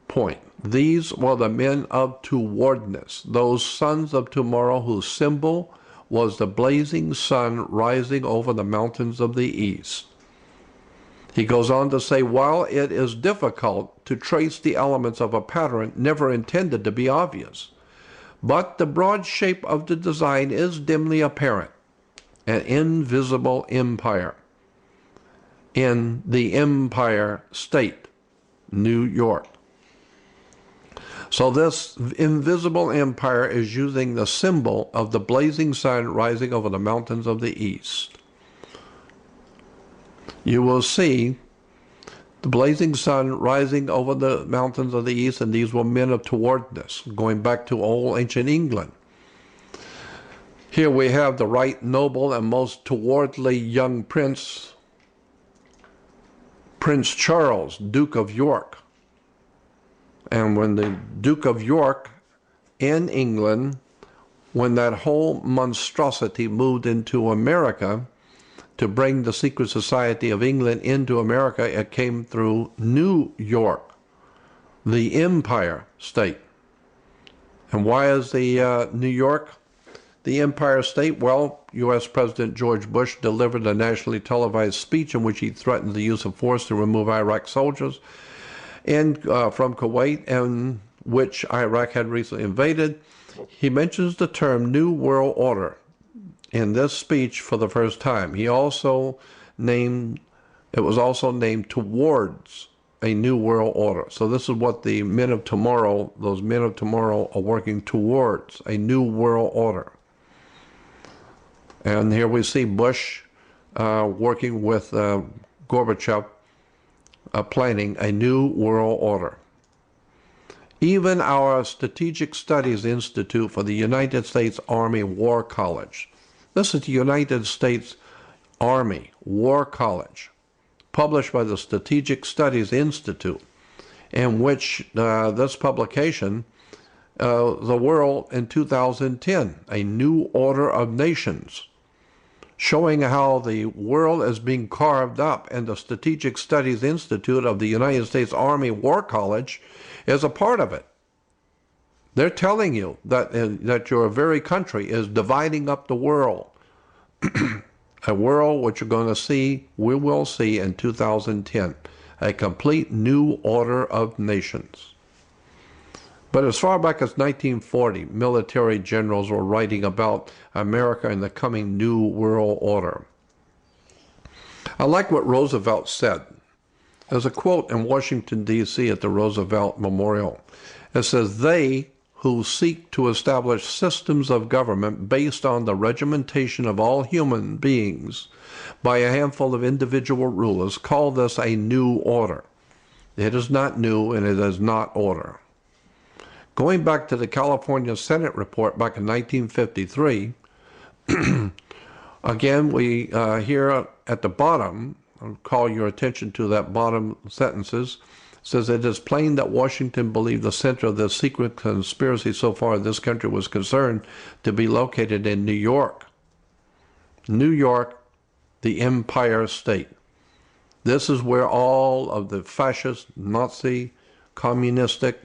point. These were the men of towardness, those sons of tomorrow whose symbol was the blazing sun rising over the mountains of the east. He goes on to say, while it is difficult to trace the elements of a pattern never intended to be obvious, but the broad shape of the design is dimly apparent, an invisible empire in the Empire State, New York. So this invisible empire is using the symbol of the blazing sun rising over the mountains of the east. You will see the blazing sun rising over the mountains of the east, and these were men of towardness, going back to old ancient England. Here we have the right noble and most towardly young prince, Prince Charles, Duke of York. And when the Duke of York in England, when that whole monstrosity moved into America to bring the secret society of England into America, it came through New York, the Empire State. And why is the New York the Empire State? Well, U.S. President George Bush delivered a nationally televised speech in which he threatened the use of force to remove Iraq soldiers from Kuwait, and which Iraq had recently invaded. He mentions the term New World Order in this speech for the first time. He also named, it was also named Towards a New World Order. So this is what the men of tomorrow, those men of tomorrow, are working towards, a new world order. And here we see Bush working with Gorbachev, planning a new world order. Even our Strategic Studies Institute for the United States Army War College. This is the United States Army War College, published by the Strategic Studies Institute, in which this publication, The World in 2010, A New Order of Nations, showing how the world is being carved up, and the Strategic Studies Institute of the United States Army War College is a part of it. They're telling you that your very country is dividing up the world. A world which you're going to see, we will see in 2010, a complete new order of nations. But as far back as 1940, military generals were writing about America and the coming new world order. I like what Roosevelt said. There's a quote in Washington, D.C. at the Roosevelt Memorial. It says, "They who seek to establish systems of government based on the regimentation of all human beings by a handful of individual rulers call this a new order. It is not new, and it is not order." Going back to the California Senate report back in 1953, again, we here at the bottom, I'll call your attention to that bottom sentences, says, "It is plain that Washington believed the center of the secret conspiracy so far as this country was concerned to be located in New York." New York, the Empire State. This is where all of the fascist, Nazi, communistic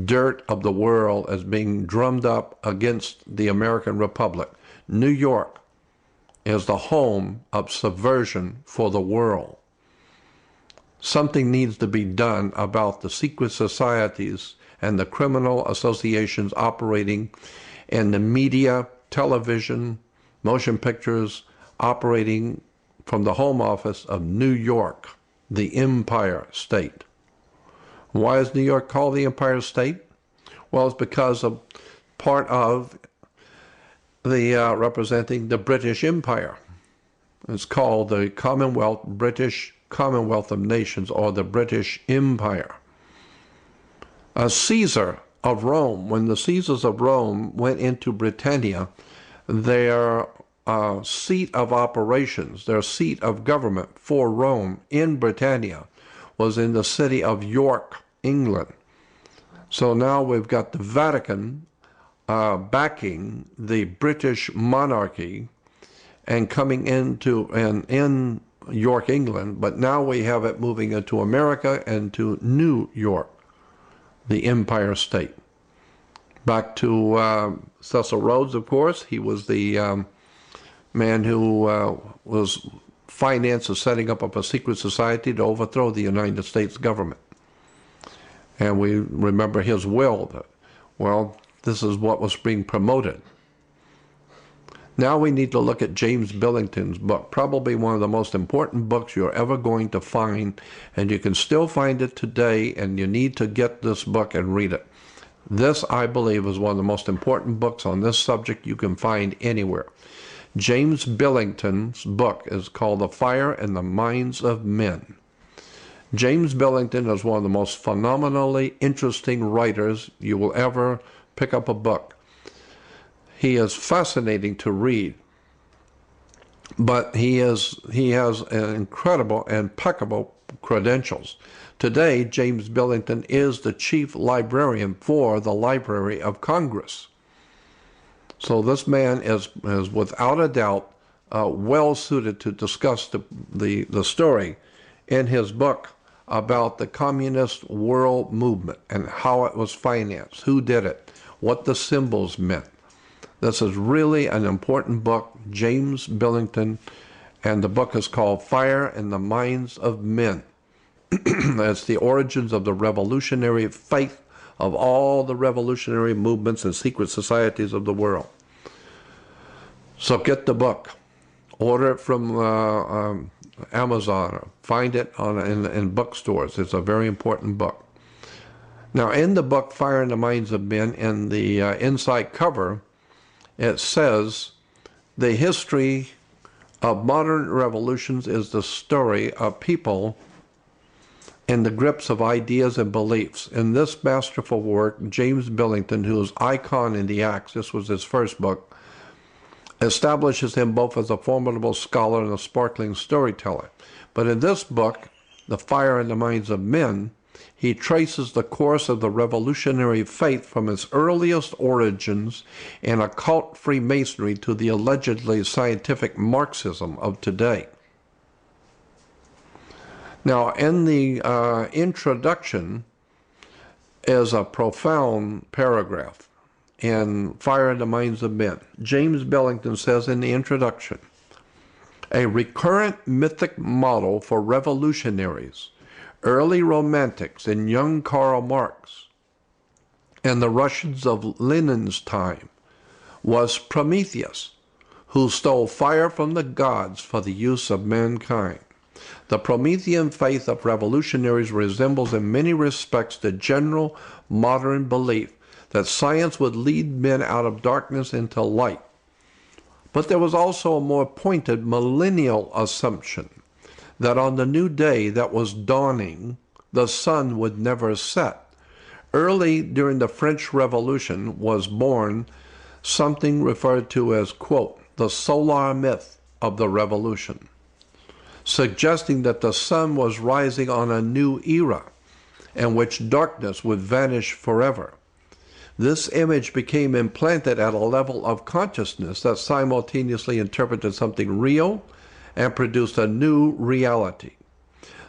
dirt of the world is being drummed up against the American Republic. New York is the home of subversion for the world. Something needs to be done about the secret societies and the criminal associations operating in the media, television, motion pictures, operating from the home office of New York, the Empire State. Why is New York called the Empire State? Well, it's because of part of the representing the British Empire. It's called the Commonwealth, British Commonwealth of Nations, or the British Empire. A Caesar of Rome, when the Caesars of Rome went into Britannia, their seat of operations, their seat of government for Rome in Britannia was in the city of York, England. So now we've got the Vatican backing the British monarchy and coming into and in York, England, but now we have it moving into America and to New York, the Empire State. Back to Cecil Rhodes, of course. He was the man who was finance the setting up of a secret society to overthrow the United States government. And we remember his will. Well, this is what was being promoted. Now we need to look at James Billington's book, probably one of the most important books you're ever going to find, and you can still find it today, and you need to get this book and read it. This, I believe, is one of the most important books on this subject you can find anywhere. James Billington's book is called The Fire in the Minds of Men. James Billington is one of the most phenomenally interesting writers you will ever pick up a book. He is fascinating to read, but he has incredible, impeccable credentials. Today, James Billington is the chief librarian for the Library of Congress. So this man is without a doubt well suited to discuss the story in his book about the communist world movement and how it was financed, who did it, what the symbols meant. This is really an important book, James Billington, and the book is called Fire in the Minds of Men. It's the origins of the revolutionary faith of all the revolutionary movements and secret societies of the world. So get the book. Order it from Amazon, or find it in bookstores. It's a very important book. Now, in the book, Fire in the Minds of Men, in the inside cover, it says, the history of modern revolutions is the story of people in the grips of ideas and beliefs. In this masterful work, James Billington, who is icon in the Acts, this was his first book, establishes him both as a formidable scholar and a sparkling storyteller. But in this book, The Fire in the Minds of Men, he traces the course of the revolutionary faith from its earliest origins in occult Freemasonry to the allegedly scientific Marxism of today. Now, in the introduction is a profound paragraph in Fire in the Minds of Men. James Billington says in the introduction, a recurrent mythic model for revolutionaries, early romantics and young Karl Marx, and the Russians of Lenin's time, was Prometheus, who stole fire from the gods for the use of mankind. The Promethean faith of revolutionaries resembles in many respects the general modern belief that science would lead men out of darkness into light. But there was also a more pointed millennial assumption that on the new day that was dawning, the sun would never set. Early during the French Revolution was born something referred to as, quote, the solar myth of the revolution, suggesting that the sun was rising on a new era in which darkness would vanish forever. This image became implanted at a level of consciousness that simultaneously interpreted something real and produced a new reality.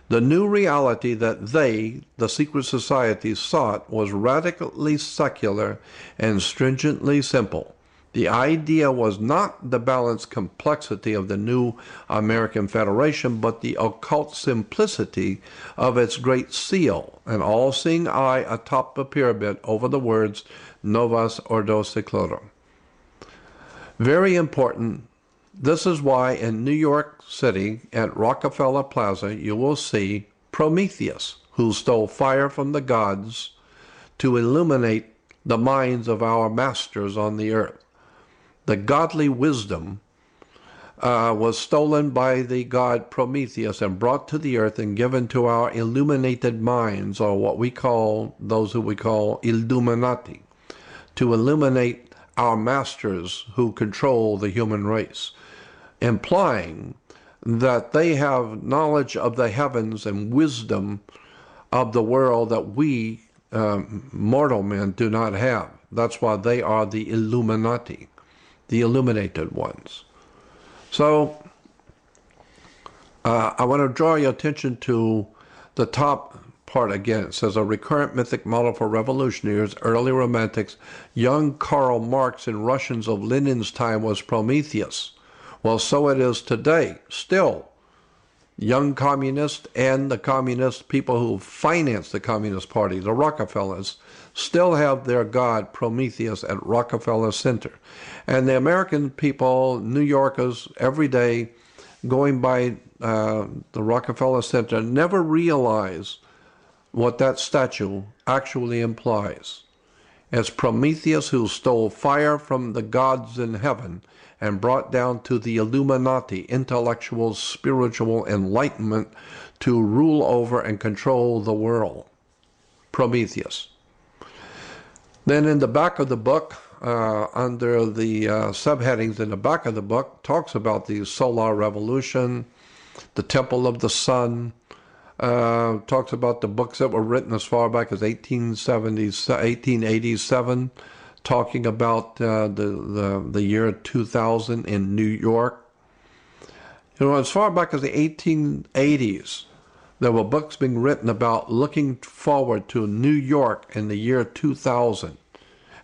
The new reality that they, the secret societies, sought was radically secular and stringently simple. The idea was not the balanced complexity of the new American Federation, but the occult simplicity of its great seal, an all-seeing eye atop the pyramid over the words Novus Ordo Seclorum. Very important. This is why in New York City at Rockefeller Plaza you will see Prometheus, who stole fire from the gods to illuminate the minds of our masters on the earth. The godly wisdom was stolen by the god Prometheus and brought to the earth and given to our illuminated minds, or what we call, those who we call Illuminati, to illuminate our masters who control the human race, implying that they have knowledge of the heavens and wisdom of the world that we mortal men do not have. That's why they are the Illuminati, the illuminated ones. So I want to draw your attention to the top part again. It says a recurrent mythic model for revolutionaries, early romantics, young Karl Marx and Russians of Lenin's time was Prometheus. Well, so it is today. Still, young communists and the communist people who financed the Communist Party, the Rockefellers, still have their god Prometheus at Rockefeller Center. And the American people, New Yorkers, every day going by the Rockefeller Center, never realize what that statue actually implies. It's Prometheus who stole fire from the gods in heaven and brought down to the Illuminati intellectual, spiritual enlightenment to rule over and control the world. Prometheus. Then in the back of the book, under the subheadings in the back of the book, talks about the solar revolution, the temple of the sun, talks about the books that were written as far back as 1887, talking about the year 2000 in New York. You know, as far back as the 1880s, there were books being written about looking forward to New York in the year 2000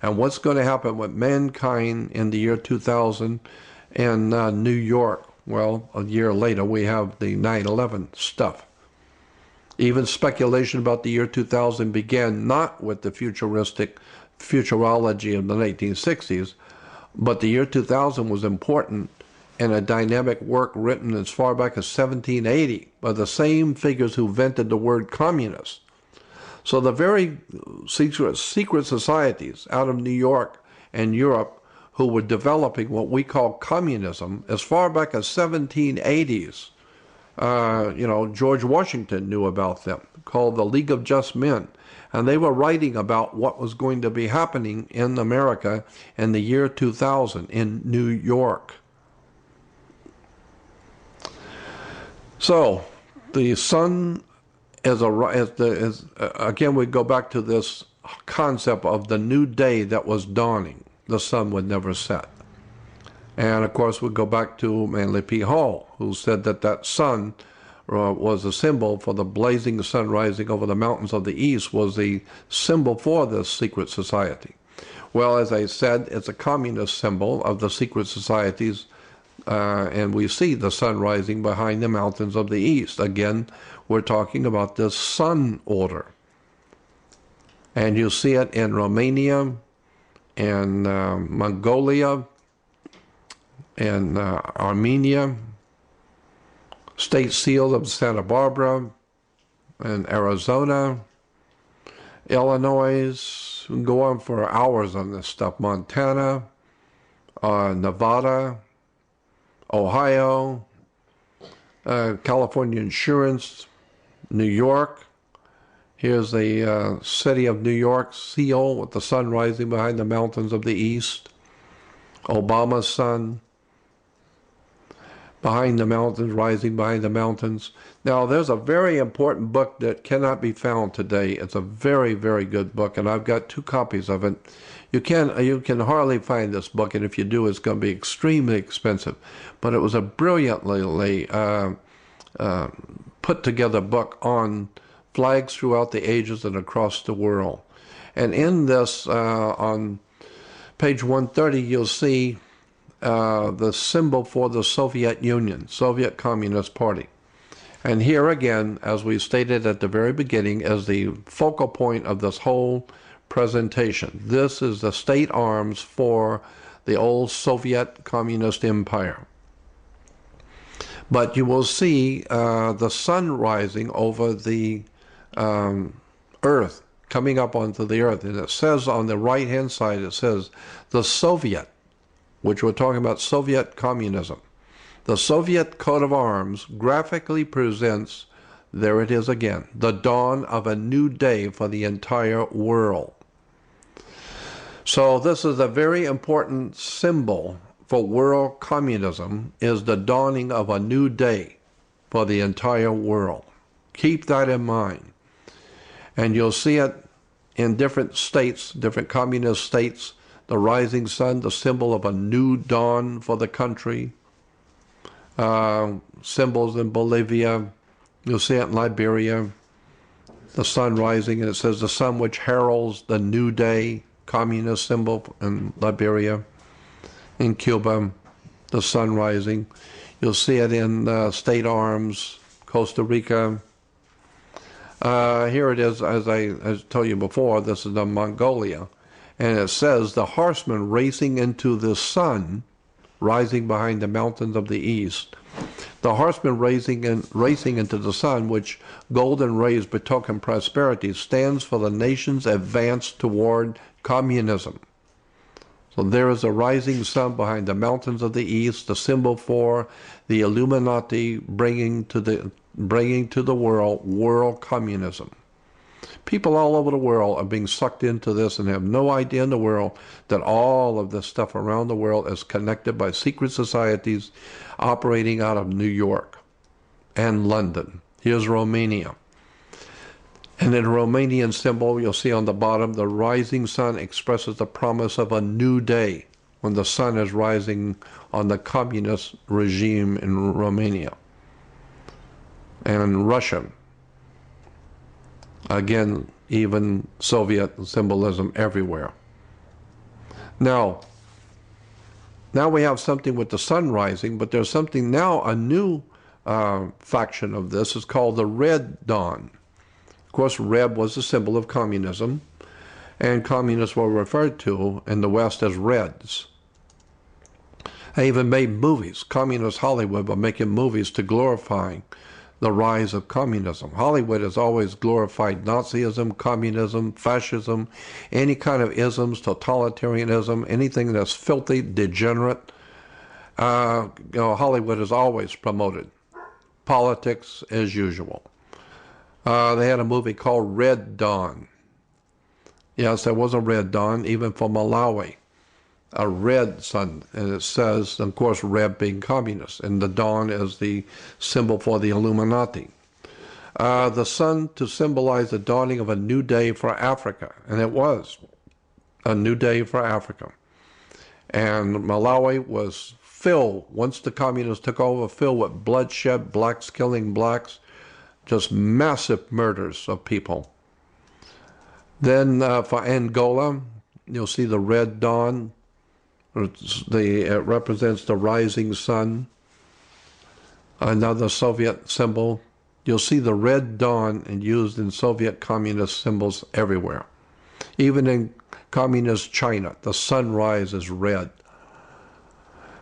and what's going to happen with mankind in the year 2000 in New York. Well, a year later, we have the 9/11 stuff. Even speculation about the year 2000 began not with the futurology of the 1960s, but the year 2000 was important in a dynamic work written as far back as 1780 by the same figures who invented the word communist. So the very secret societies out of New York and Europe who were developing what we call communism as far back as 1780s, you know, George Washington knew about them, called the League of Just Men. And they were writing about what was going to be happening in America in the year 2000 in New York. So the sun again, we go back to this concept of the new day that was dawning. The sun would never set. And of course, we go back to Manly P. Hall, who said that that sun was a symbol for the blazing sun rising over the mountains of the east, was the symbol for this secret society. Well, as I said, it's a communist symbol of the secret societies, and we see the sun rising behind the mountains of the east. Again, we're talking about this sun order. And you see it in Romania, and Mongolia, and Armenia, State Seal of Santa Barbara, and Arizona, Illinois. We can go on for hours on this stuff. Montana, Nevada, Ohio, California Insurance, New York. Here's the city of New York seal with the sun rising behind the mountains of the east. Obama's sun behind the mountains, rising behind the mountains. Now, there's a very important book that cannot be found today. It's a very, very good book, and I've got 2 copies of it. You can hardly find this book, and if you do, it's going to be extremely expensive. But it was a brilliantly put together book on flags throughout the ages and across the world. And in this, on page 130, you'll see the symbol for the Soviet Union, Soviet Communist Party. And here again, as we stated at the very beginning, is the focal point of this whole presentation. This is the state arms for the old Soviet Communist Empire. But you will see the sun rising over the earth, coming up onto the earth. And it says on the right-hand side, it says the Soviet, which we're talking about Soviet communism. The Soviet coat of arms graphically presents, there it is again, the dawn of a new day for the entire world. So this is a very important symbol for world communism, is the dawning of a new day for the entire world. Keep that in mind. And you'll see it in different states, different communist states. The rising sun, the symbol of a new dawn for the country. Symbols in Bolivia. You'll see it in Liberia. The sun rising, and it says the sun which heralds the new day. Communist symbol in Liberia. In Cuba, the sun rising. You'll see it in state arms, Costa Rica. Here it is, as I told you before, this is the Mongolia. And it says, the horseman racing into the sun, rising behind the mountains of the east. The horseman racing into the sun, which golden rays betoken prosperity, stands for the nation's advance toward communism. So there is a rising sun behind the mountains of the east, the symbol for the Illuminati bringing to the world communism. People all over the world are being sucked into this and have no idea in the world that all of this stuff around the world is connected by secret societies operating out of New York and London. Here's Romania. And in the Romanian symbol, you'll see on the bottom, the rising sun expresses the promise of a new day when the sun is rising on the communist regime in Romania. And Russia, again, even Soviet symbolism everywhere. Now we have something with the sun rising, but there's something now, a new faction of this is called the Red Dawn. Of course, red was a symbol of communism, and communists were referred to in the West as Reds. They even made movies. Communist Hollywood were making movies to glorify the rise of communism. Hollywood has always glorified Nazism, communism, fascism, any kind of isms, totalitarianism, anything that's filthy, degenerate. Hollywood has always promoted politics as usual. They had a movie called Red Dawn. Yes, there was a Red Dawn, even for Malawi. A red sun, and it says, of course, red being communist, and the dawn is the symbol for the Illuminati. The sun to symbolize the dawning of a new day for Africa, and it was a new day for Africa. And Malawi was filled, once the communists took over, filled with bloodshed, blacks killing blacks, just massive murders of people. Then for Angola, you'll see the red dawn. It represents the rising sun. Another Soviet symbol. You'll see the red dawn and used in Soviet communist symbols everywhere. Even in communist China, the sunrise is red.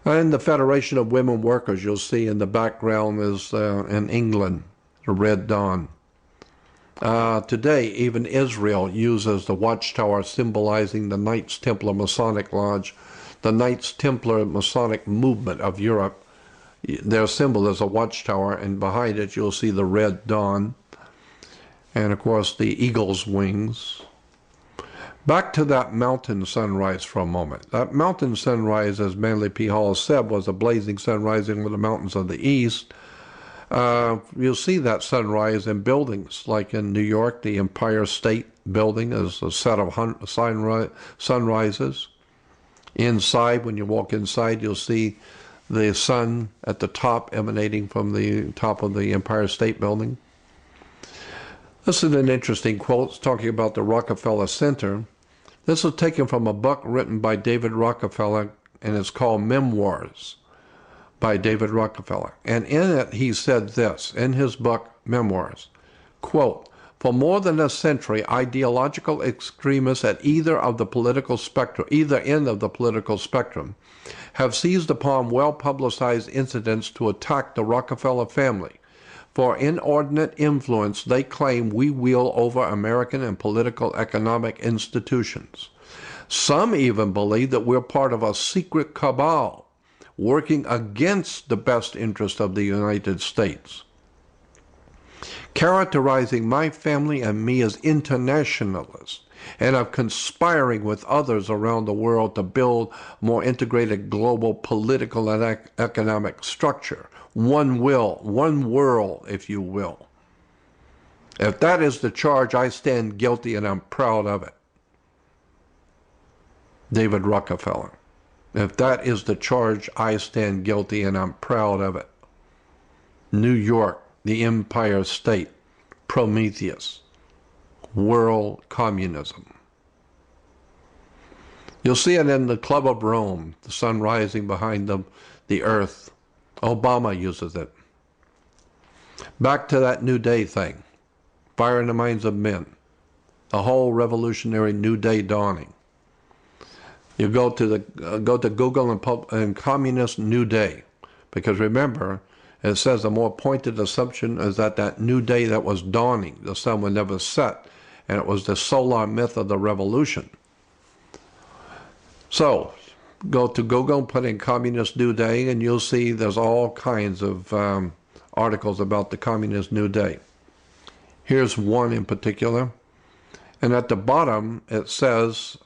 And the Federation of Women Workers, you'll see in the background is in England, the red dawn. Today, even Israel uses the watchtower symbolizing the Knights Templar Masonic Lodge, the Knights Templar Masonic movement of Europe. Their symbol is a watchtower, and behind it you'll see the red dawn, and of course the eagle's wings. Back to that mountain sunrise for a moment. That mountain sunrise, as Manly P. Hall said, was a blazing sun rising over the mountains of the east. You'll see that sunrise in buildings, like in New York, the Empire State Building is a set of sunrises. Inside, when you walk inside, you'll see the sun at the top emanating from the top of the Empire State Building. This is an interesting quote. It's talking about the Rockefeller Center. This was taken from a book written by David Rockefeller, and it's called Memoirs by David Rockefeller. And in it, he said this, in his book, Memoirs, quote, "For more than a century, ideological extremists at either end of the political spectrum have seized upon well-publicized incidents to attack the Rockefeller family. For inordinate influence they claim we wield over American and political economic institutions. Some even believe that we're part of a secret cabal working against the best interest of the United States. Characterizing my family and me as internationalists and of conspiring with others around the world to build more integrated global political and economic structure. One world, if you will. If that is the charge, I stand guilty and I'm proud of it." David Rockefeller. If that is the charge, I stand guilty and I'm proud of it. New York, the Empire State, Prometheus, world communism. You'll see it in the Club of Rome, the sun rising behind the earth. Obama uses it. Back to that New Day thing. Fire in the minds of men. The whole revolutionary New Day dawning. You go to Google and Communist New Day, because remember, it says the more pointed assumption is that new day that was dawning, the sun would never set, and it was the solar myth of the revolution. So, go to Google, put in Communist New Day, and you'll see there's all kinds of articles about the Communist New Day. Here's one in particular, and at the bottom it says,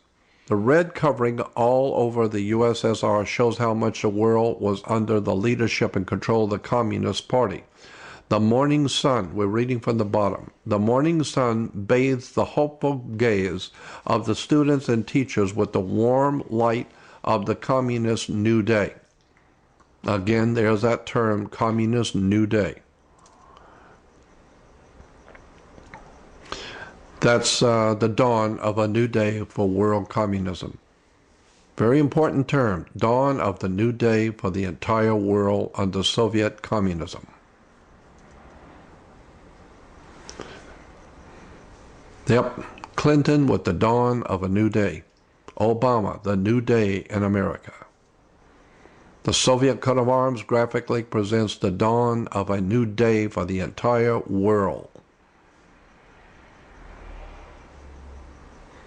the red covering all over the USSR shows how much the world was under the leadership and control of the Communist Party. The morning sun, we're reading from the bottom, the morning sun bathes the hopeful gaze of the students and teachers with the warm light of the Communist New Day. Again, there's that term, Communist New Day. That's the dawn of a new day for world communism. Very important term, dawn of the new day for the entire world under Soviet communism. Yep, Clinton with the dawn of a new day. Obama, the new day in America. The Soviet coat of arms graphically presents the dawn of a new day for the entire world.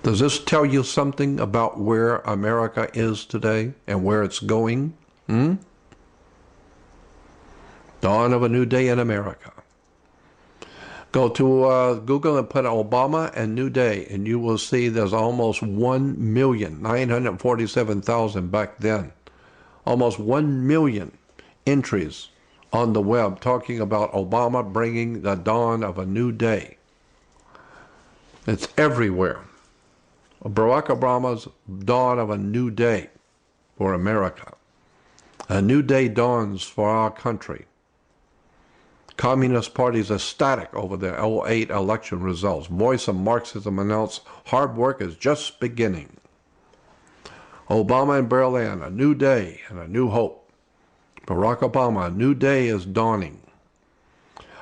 Does this tell you something about where America is today and where it's going? Dawn of a new day in America. Go to Google and put Obama and New Day, and you will see there's almost 1,947,000 back then. Almost 1 million entries on the web talking about Obama bringing the dawn of a new day. It's everywhere. Barack Obama's dawn of a new day for America. A new day dawns for our country. Communist parties ecstatic over their 2008 election results. Voice of Marxism announced hard work is just beginning. Obama in Berlin, a new day and a new hope. Barack Obama, a new day is dawning.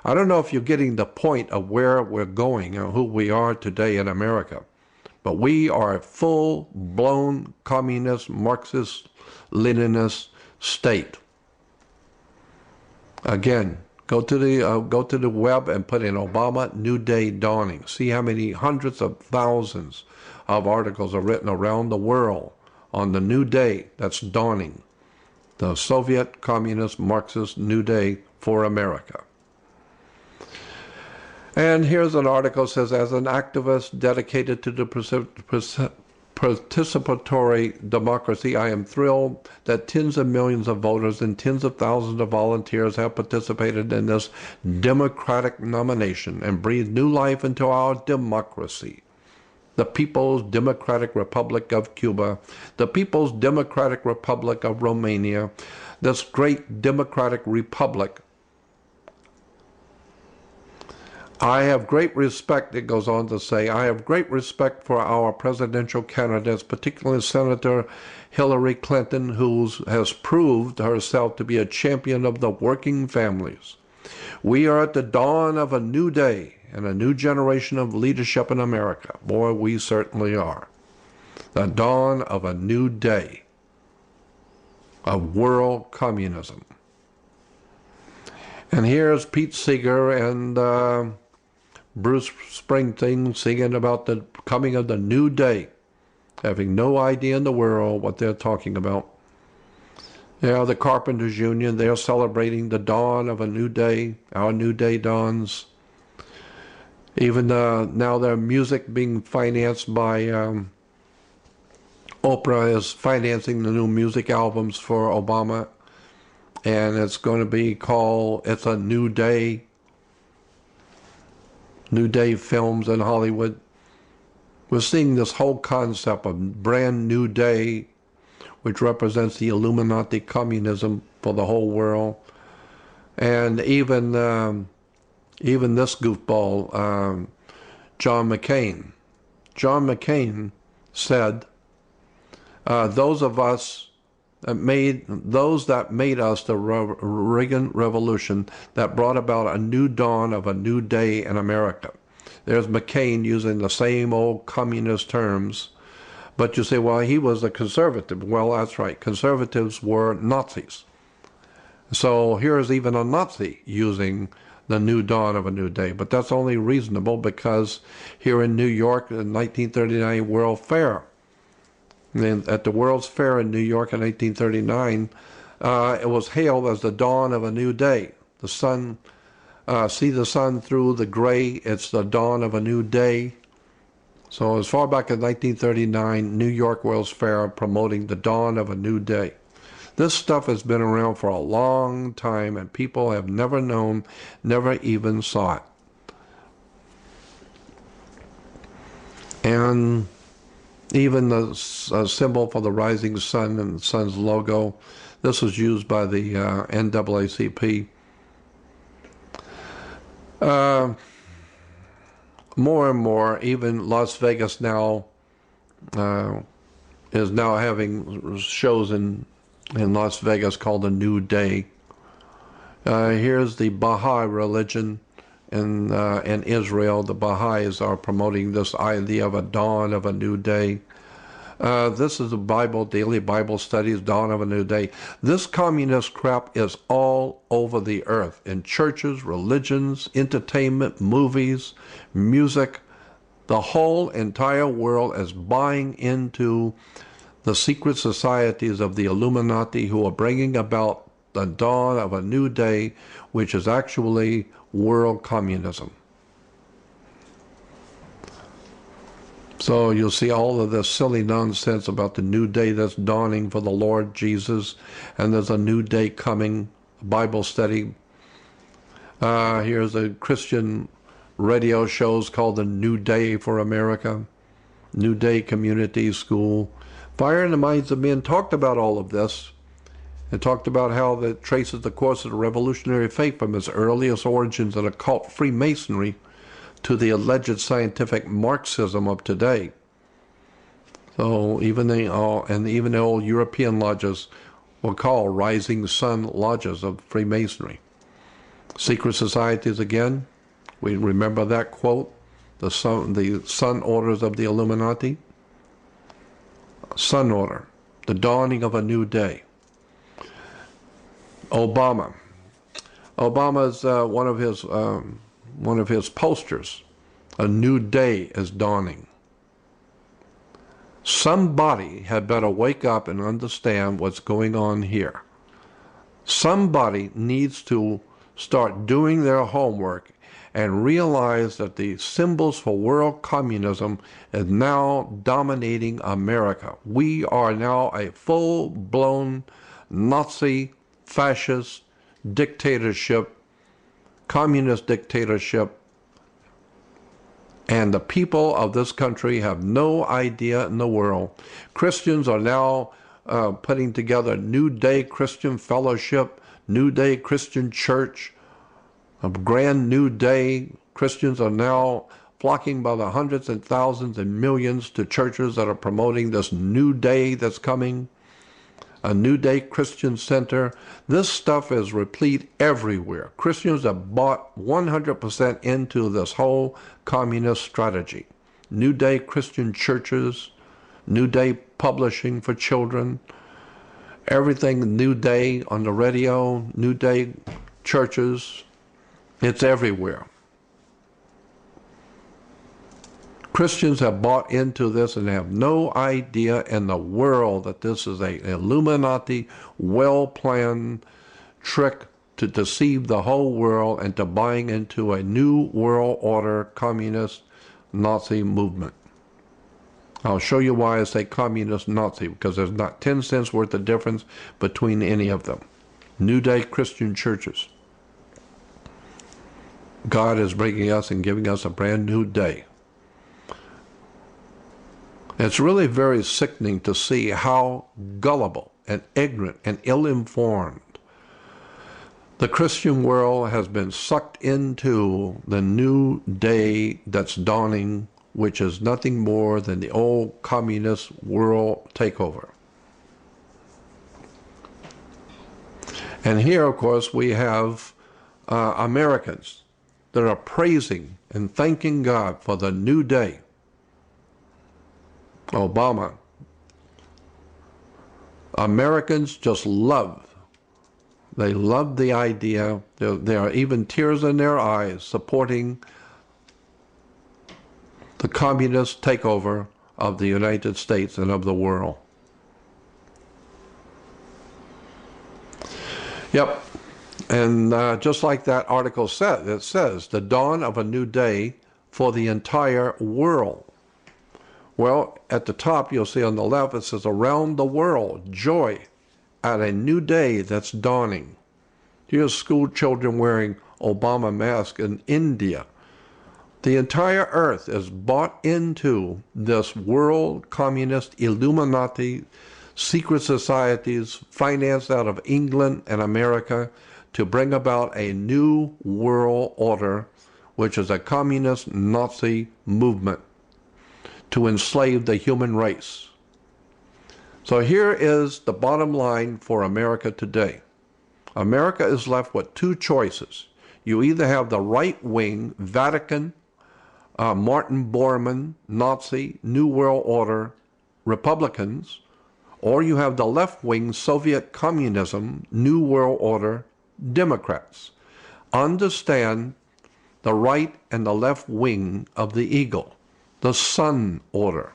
I don't know if you're getting the point of where we're going and who we are today in America. But we are a full-blown communist, Marxist, Leninist state. Again, go to the web and put in Obama New Day Dawning. See how many hundreds of thousands of articles are written around the world on the new day that's dawning. The Soviet Communist Marxist New Day for America. And here's an article that says, as an activist dedicated to the participatory democracy, I am thrilled that tens of millions of voters and tens of thousands of volunteers have participated in this democratic nomination and breathed new life into our democracy. The People's Democratic Republic of Cuba, the People's Democratic Republic of Romania, this great democratic republic. I have great respect, it goes on to say, I have great respect for our presidential candidates, particularly Senator Hillary Clinton, who has proved herself to be a champion of the working families. We are at the dawn of a new day and a new generation of leadership in America. Boy, we certainly are. The dawn of a new day of world communism. And here's Pete Seeger and Bruce Springsteen singing about the coming of the new day, having no idea in the world what they're talking about. Yeah, the Carpenters Union, they're celebrating the dawn of a new day. Our new day dawns. Even now their music being financed by Oprah is financing the new music albums for Obama. And it's going to be called It's a New Day. New Day Films in Hollywood. We're seeing this whole concept of brand new day, which represents the Illuminati communism for the whole world. And even this goofball, John McCain. John McCain said, those of us those that made us the Reagan Revolution that brought about a new dawn of a new day in America. There's McCain using the same old communist terms. But you say, well, he was a conservative. Well, that's right. Conservatives were Nazis. So here's even a Nazi using the new dawn of a new day. But that's only reasonable because here in New York, the 1939 World Fair, and at the World's Fair in New York in 1839, it was hailed as the dawn of a new day. The sun, see the sun through the gray, it's the dawn of a new day. So as far back as 1939, New York World's Fair promoting the dawn of a new day. This stuff has been around for a long time, and people have never known, never even saw it. And even the symbol for the rising sun and the sun's logo, this was used by the NAACP. More and more, even Las Vegas now is now having shows in Las Vegas called A New Day. Here's the Baha'i religion in Israel. The Baha'is are promoting this idea of a dawn of a new day. This is the Bible, daily Bible studies, dawn of a new day. This communist crap is all over the earth, in churches, religions, entertainment, movies, music. The whole entire world is buying into the secret societies of the Illuminati, who are bringing about the dawn of a new day, which is actually world communism. So you'll see all of this silly nonsense about the new day that's dawning for the Lord Jesus, and there's a new day coming, Bible study. Here's a Christian radio shows called The New Day for America, New Day Community School. Fire in the Minds of Men talked about all of this, and talked about how it traces the course of the revolutionary faith from its earliest origins in occult Freemasonry to the alleged scientific Marxism of today. So even the old European lodges were called Rising Sun Lodges of Freemasonry. Secret societies again, we remember that quote, the sun orders of the Illuminati. Sun order, the dawning of a new day. Obama's one of his posters, a new day is dawning. Somebody had better wake up and understand what's going on here. Somebody needs to start doing their homework and realize that the symbols for world communism is now dominating America. We are now a full-blown Nazi, fascist dictatorship, communist dictatorship, and the people of this country have no idea in the world. Christians are now putting together New Day Christian Fellowship, New Day Christian Church, a grand New Day. Christians are now flocking by the hundreds and thousands and millions to churches that are promoting this new day that's coming. A New Day Christian Center. This stuff is replete everywhere. Christians have bought 100% into this whole communist strategy. New Day Christian churches, New Day publishing for children, everything New Day on the radio, New Day churches, it's everywhere. Christians have bought into this and have no idea in the world that this is an Illuminati, well-planned trick to deceive the whole world into buying into a new world order communist Nazi movement. I'll show you why I say communist Nazi, because there's not 10 cents worth of difference between any of them. New Day Christian churches. God is bringing us and giving us a brand new day. It's really very sickening to see how gullible and ignorant and ill-informed the Christian world has been sucked into the new day that's dawning, which is nothing more than the old communist world takeover. And here, of course, we have Americans that are praising and thanking God for the new day. Obama. Americans just love. They love the idea. There are even tears in their eyes supporting the communist takeover of the United States and of the world. Yep. And just like that article said, it says, the dawn of a new day for the entire world. Well, at the top, you'll see on the left, it says, around the world, joy at a new day that's dawning. Here's school children wearing Obama masks in India. The entire earth is bought into this world communist Illuminati secret societies financed out of England and America to bring about a new world order, which is a communist Nazi movement to enslave the human race. So here is the bottom line for America today. America is left with two choices. You either have the right-wing Vatican, Martin Bormann, Nazi, New World Order Republicans, or you have the left-wing Soviet communism, New World Order Democrats. Understand the right and the left wing of the eagle, the sun order.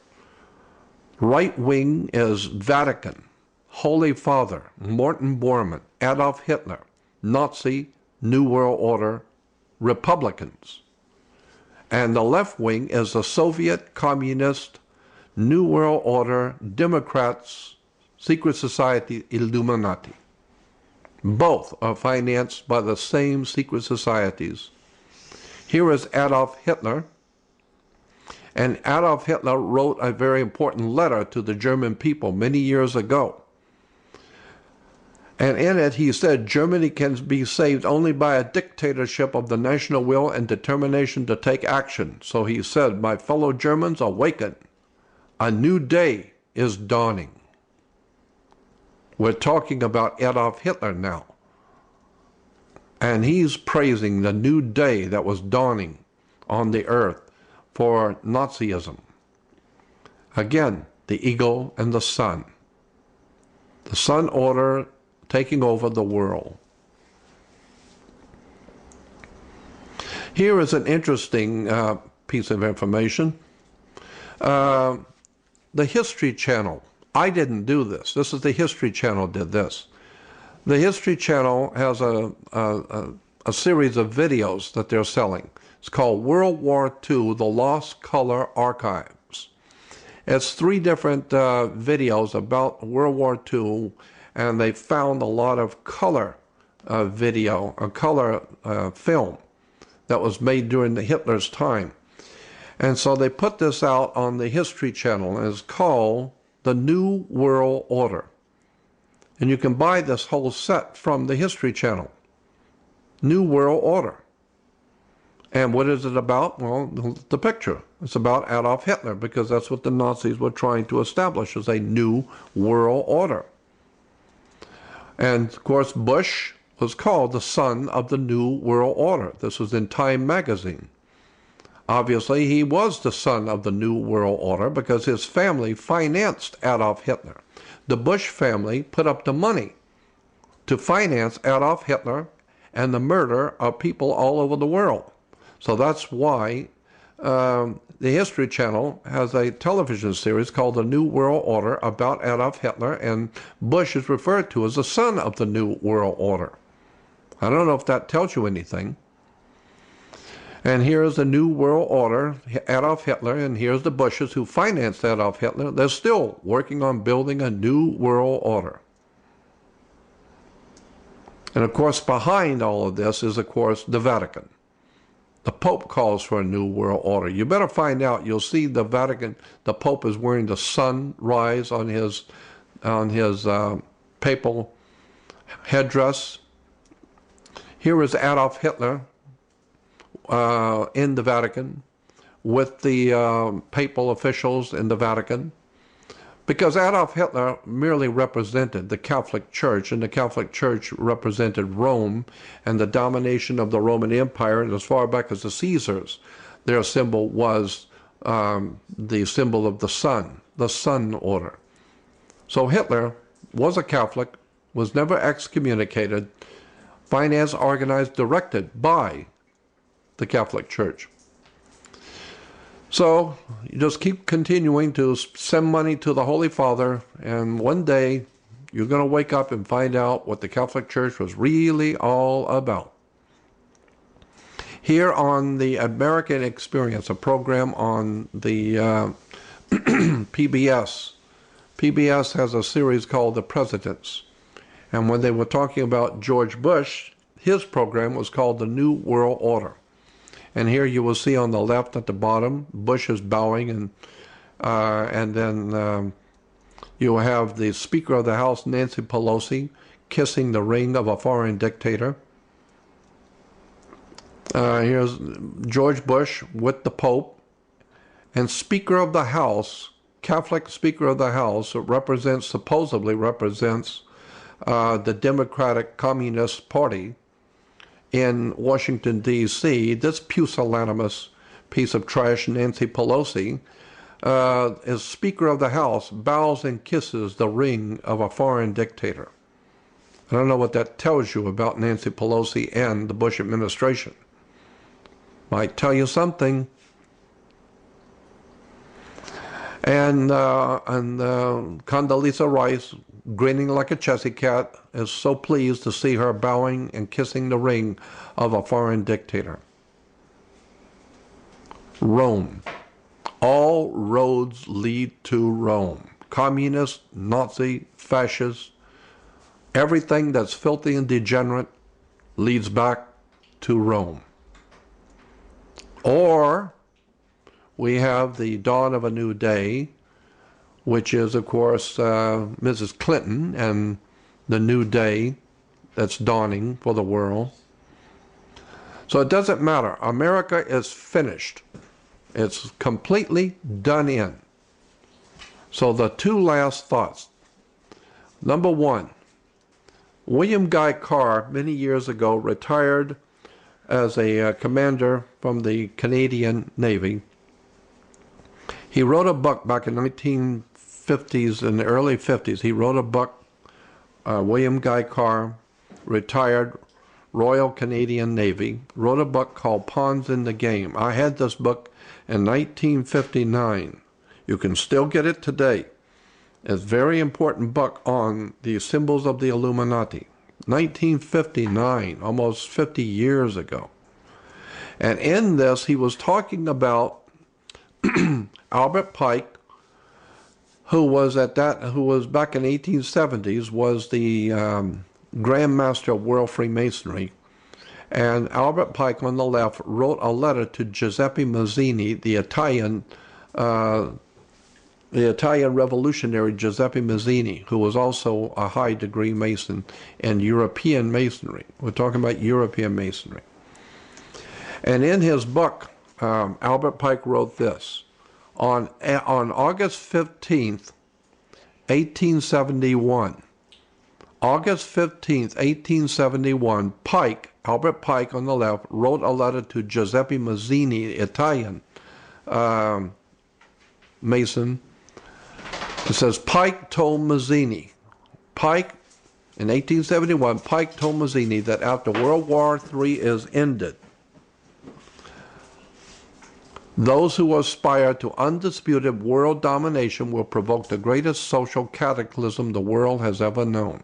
Right wing is Vatican, Holy Father, Martin Bormann, Adolf Hitler, Nazi, New World Order Republicans. And the left wing is the Soviet Communist, New World Order Democrats, Secret Society, Illuminati. Both are financed by the same secret societies. Here is Adolf Hitler. And Adolf Hitler wrote a very important letter to the German people many years ago. And in it he said, Germany can be saved only by a dictatorship of the national will and determination to take action. So he said, my fellow Germans, awaken. A new day is dawning. We're talking about Adolf Hitler now. And he's praising the new day that was dawning on the earth for Nazism. Again, the eagle and the sun. The sun order taking over the world. Here is an interesting piece of information. The History Channel. I didn't do this. This is the History Channel did this. The History Channel has a series of videos that they're selling. It's called World War II, The Lost Color Archives. It's 3 different videos about World War II, and they found a lot of color video, or color film that was made during the Hitler's time. And so they put this out on the History Channel, and it's called The New World Order. And you can buy this whole set from the History Channel. New World Order. And what is it about? Well, the picture. It's about Adolf Hitler, because that's what the Nazis were trying to establish, as a new world order. And, of course, Bush was called the son of the New World Order. This was in Time magazine. Obviously, he was the son of the New World Order because his family financed Adolf Hitler. The Bush family put up the money to finance Adolf Hitler and the murder of people all over the world. So that's why the History Channel has a television series called The New World Order about Adolf Hitler, and Bush is referred to as the son of the New World Order. I don't know if that tells you anything. And here's the New World Order, Adolf Hitler, and here's the Bushes who financed Adolf Hitler. They're still working on building a new world order. And of course, behind all of this is, of course, the Vatican. The Pope calls for a new world order. You better find out. You'll see the Vatican, the Pope is wearing the sunrise on his papal headdress. Here is Adolf Hitler in the Vatican with the papal officials in the Vatican. Because Adolf Hitler merely represented the Catholic Church, and the Catholic Church represented Rome and the domination of the Roman Empire, and as far back as the Caesars, their symbol was the symbol of the sun order. So Hitler was a Catholic, was never excommunicated, financed, organized, directed by the Catholic Church. So you just keep continuing to send money to the Holy Father, and one day you're going to wake up and find out what the Catholic Church was really all about. Here on the American Experience, a program on the PBS. PBS has a series called The Presidents. And when they were talking about George Bush, his program was called The New World Order. And here you will see on the left at the bottom, Bush is bowing, and then you have the Speaker of the House, Nancy Pelosi, kissing the ring of a foreign dictator. Here's George Bush with the Pope, and Speaker of the House, Catholic Speaker of the House, supposedly represents the Democratic Communist Party in Washington, D.C. This pusillanimous piece of trash, Nancy Pelosi, as Speaker of the House, bows and kisses the ring of a foreign dictator. I don't know what that tells you about Nancy Pelosi and the Bush administration. Might tell you something. And Condoleezza Rice, grinning like a Chessy cat, is so pleased to see her bowing and kissing the ring of a foreign dictator. Rome. All roads lead to Rome. Communist, Nazi, fascist, everything that's filthy and degenerate leads back to Rome. Or we have the dawn of a new day, which is, of course, Mrs. Clinton and the new day that's dawning for the world. So it doesn't matter. America is finished. It's completely done in. So the two last thoughts. Number one, William Guy Carr, many years ago, retired as a commander from the Canadian Navy. He wrote a book back in 1950s, in the early 50s. He wrote a book, William Guy Carr, retired Royal Canadian Navy, wrote a book called Pawns in the Game. I had this book in 1959. You can still get it today. It's a very important book on the symbols of the Illuminati. 1959, almost 50 years ago. And in this, he was talking about Albert Pike, who was back in 1870s, was the Grand Master of World Freemasonry. And Albert Pike on the left wrote a letter to Giuseppe Mazzini, the Italian revolutionary Giuseppe Mazzini, who was also a high degree Mason in European Masonry. We're talking about European Masonry. And in his book, Albert Pike wrote this. On August 15th, 1871, August 15th, 1871, Albert Pike on the left, wrote a letter to Giuseppe Mazzini, Italian Mason. It says, Pike told Mazzini, in 1871, Pike told Mazzini that after World War III is ended, those who aspire to undisputed world domination will provoke the greatest social cataclysm the world has ever known.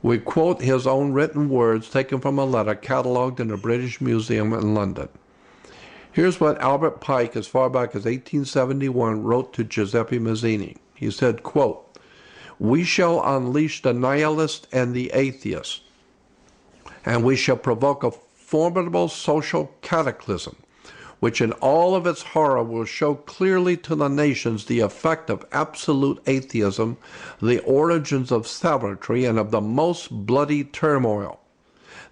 We quote his own written words taken from a letter catalogued in the British Museum in London. Here's what Albert Pike, as far back as 1871, wrote to Giuseppe Mazzini. He said, quote, "We shall unleash the nihilist and the atheist, and we shall provoke a formidable social cataclysm, which in all of its horror will show clearly to the nations the effect of absolute atheism, the origins of savagery, and of the most bloody turmoil.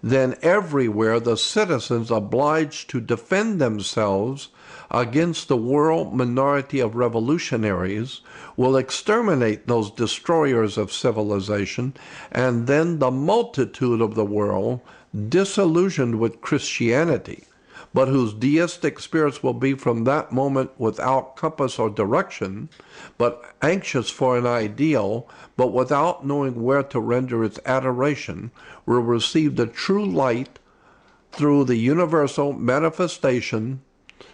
Then everywhere the citizens obliged to defend themselves against the world minority of revolutionaries will exterminate those destroyers of civilization, and then the multitude of the world, disillusioned with Christianity, but whose deistic spirits will be from that moment without compass or direction, but anxious for an ideal, but without knowing where to render its adoration, will receive the true light through the universal manifestation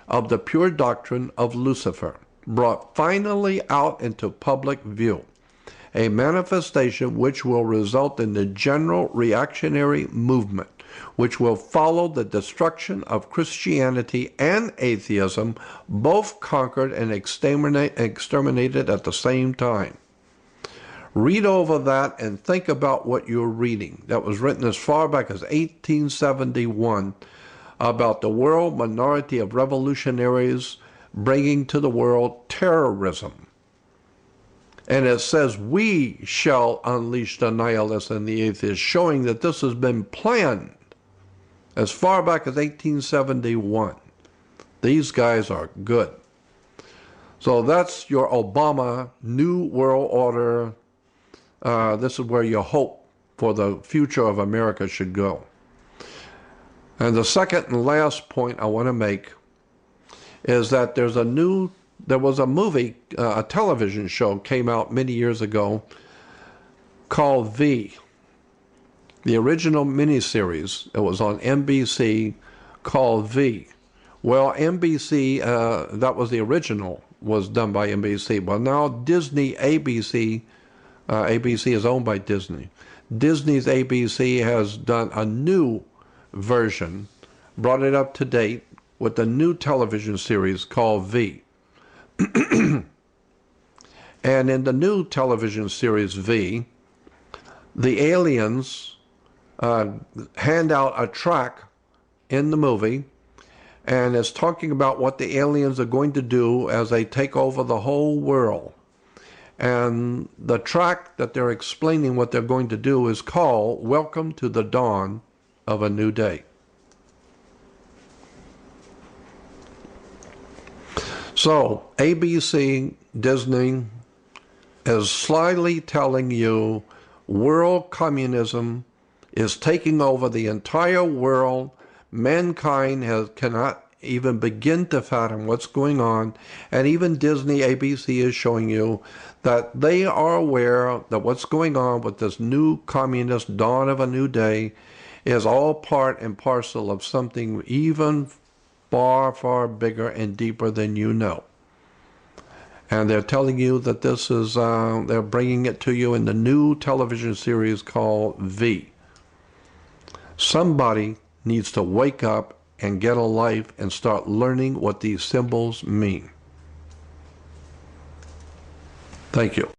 of the pure doctrine of Lucifer, brought finally out into public view, a manifestation which will result in the general reactionary movement, which will follow the destruction of Christianity and atheism, both conquered and exterminated at the same time. Read over that and think about what you're reading. That was written as far back as 1871 about the world minority of revolutionaries bringing to the world terrorism. And it says, we shall unleash the nihilists and the atheists, showing that this has been planned as far back as 1871. These guys are good. So that's your Obama New World Order. This is where your hope for the future of America should go. And the second and last point I want to make is that there was a movie, a television show came out many years ago called V. The original miniseries, it was on NBC, called V. Well, NBC, that was the original, was done by NBC. But now Disney, ABC, ABC is owned by Disney. Disney's ABC has done a new version, brought it up to date with a new television series called V. And in the new television series V, the aliens hand out a tract in the movie, and it's talking about what the aliens are going to do as they take over the whole world. And the tract that they're explaining what they're going to do is called Welcome to the Dawn of a New Day. So ABC, Disney, is slyly telling you world communism is taking over the entire world. Mankind cannot even begin to fathom what's going on. And even Disney, ABC is showing you that they are aware that what's going on with this new communist dawn of a new day is all part and parcel of something even far, far bigger and deeper than you know. And they're telling you that this is, they're bringing it to you in the new television series called V. Somebody needs to wake up and get a life and start learning what these symbols mean. Thank you.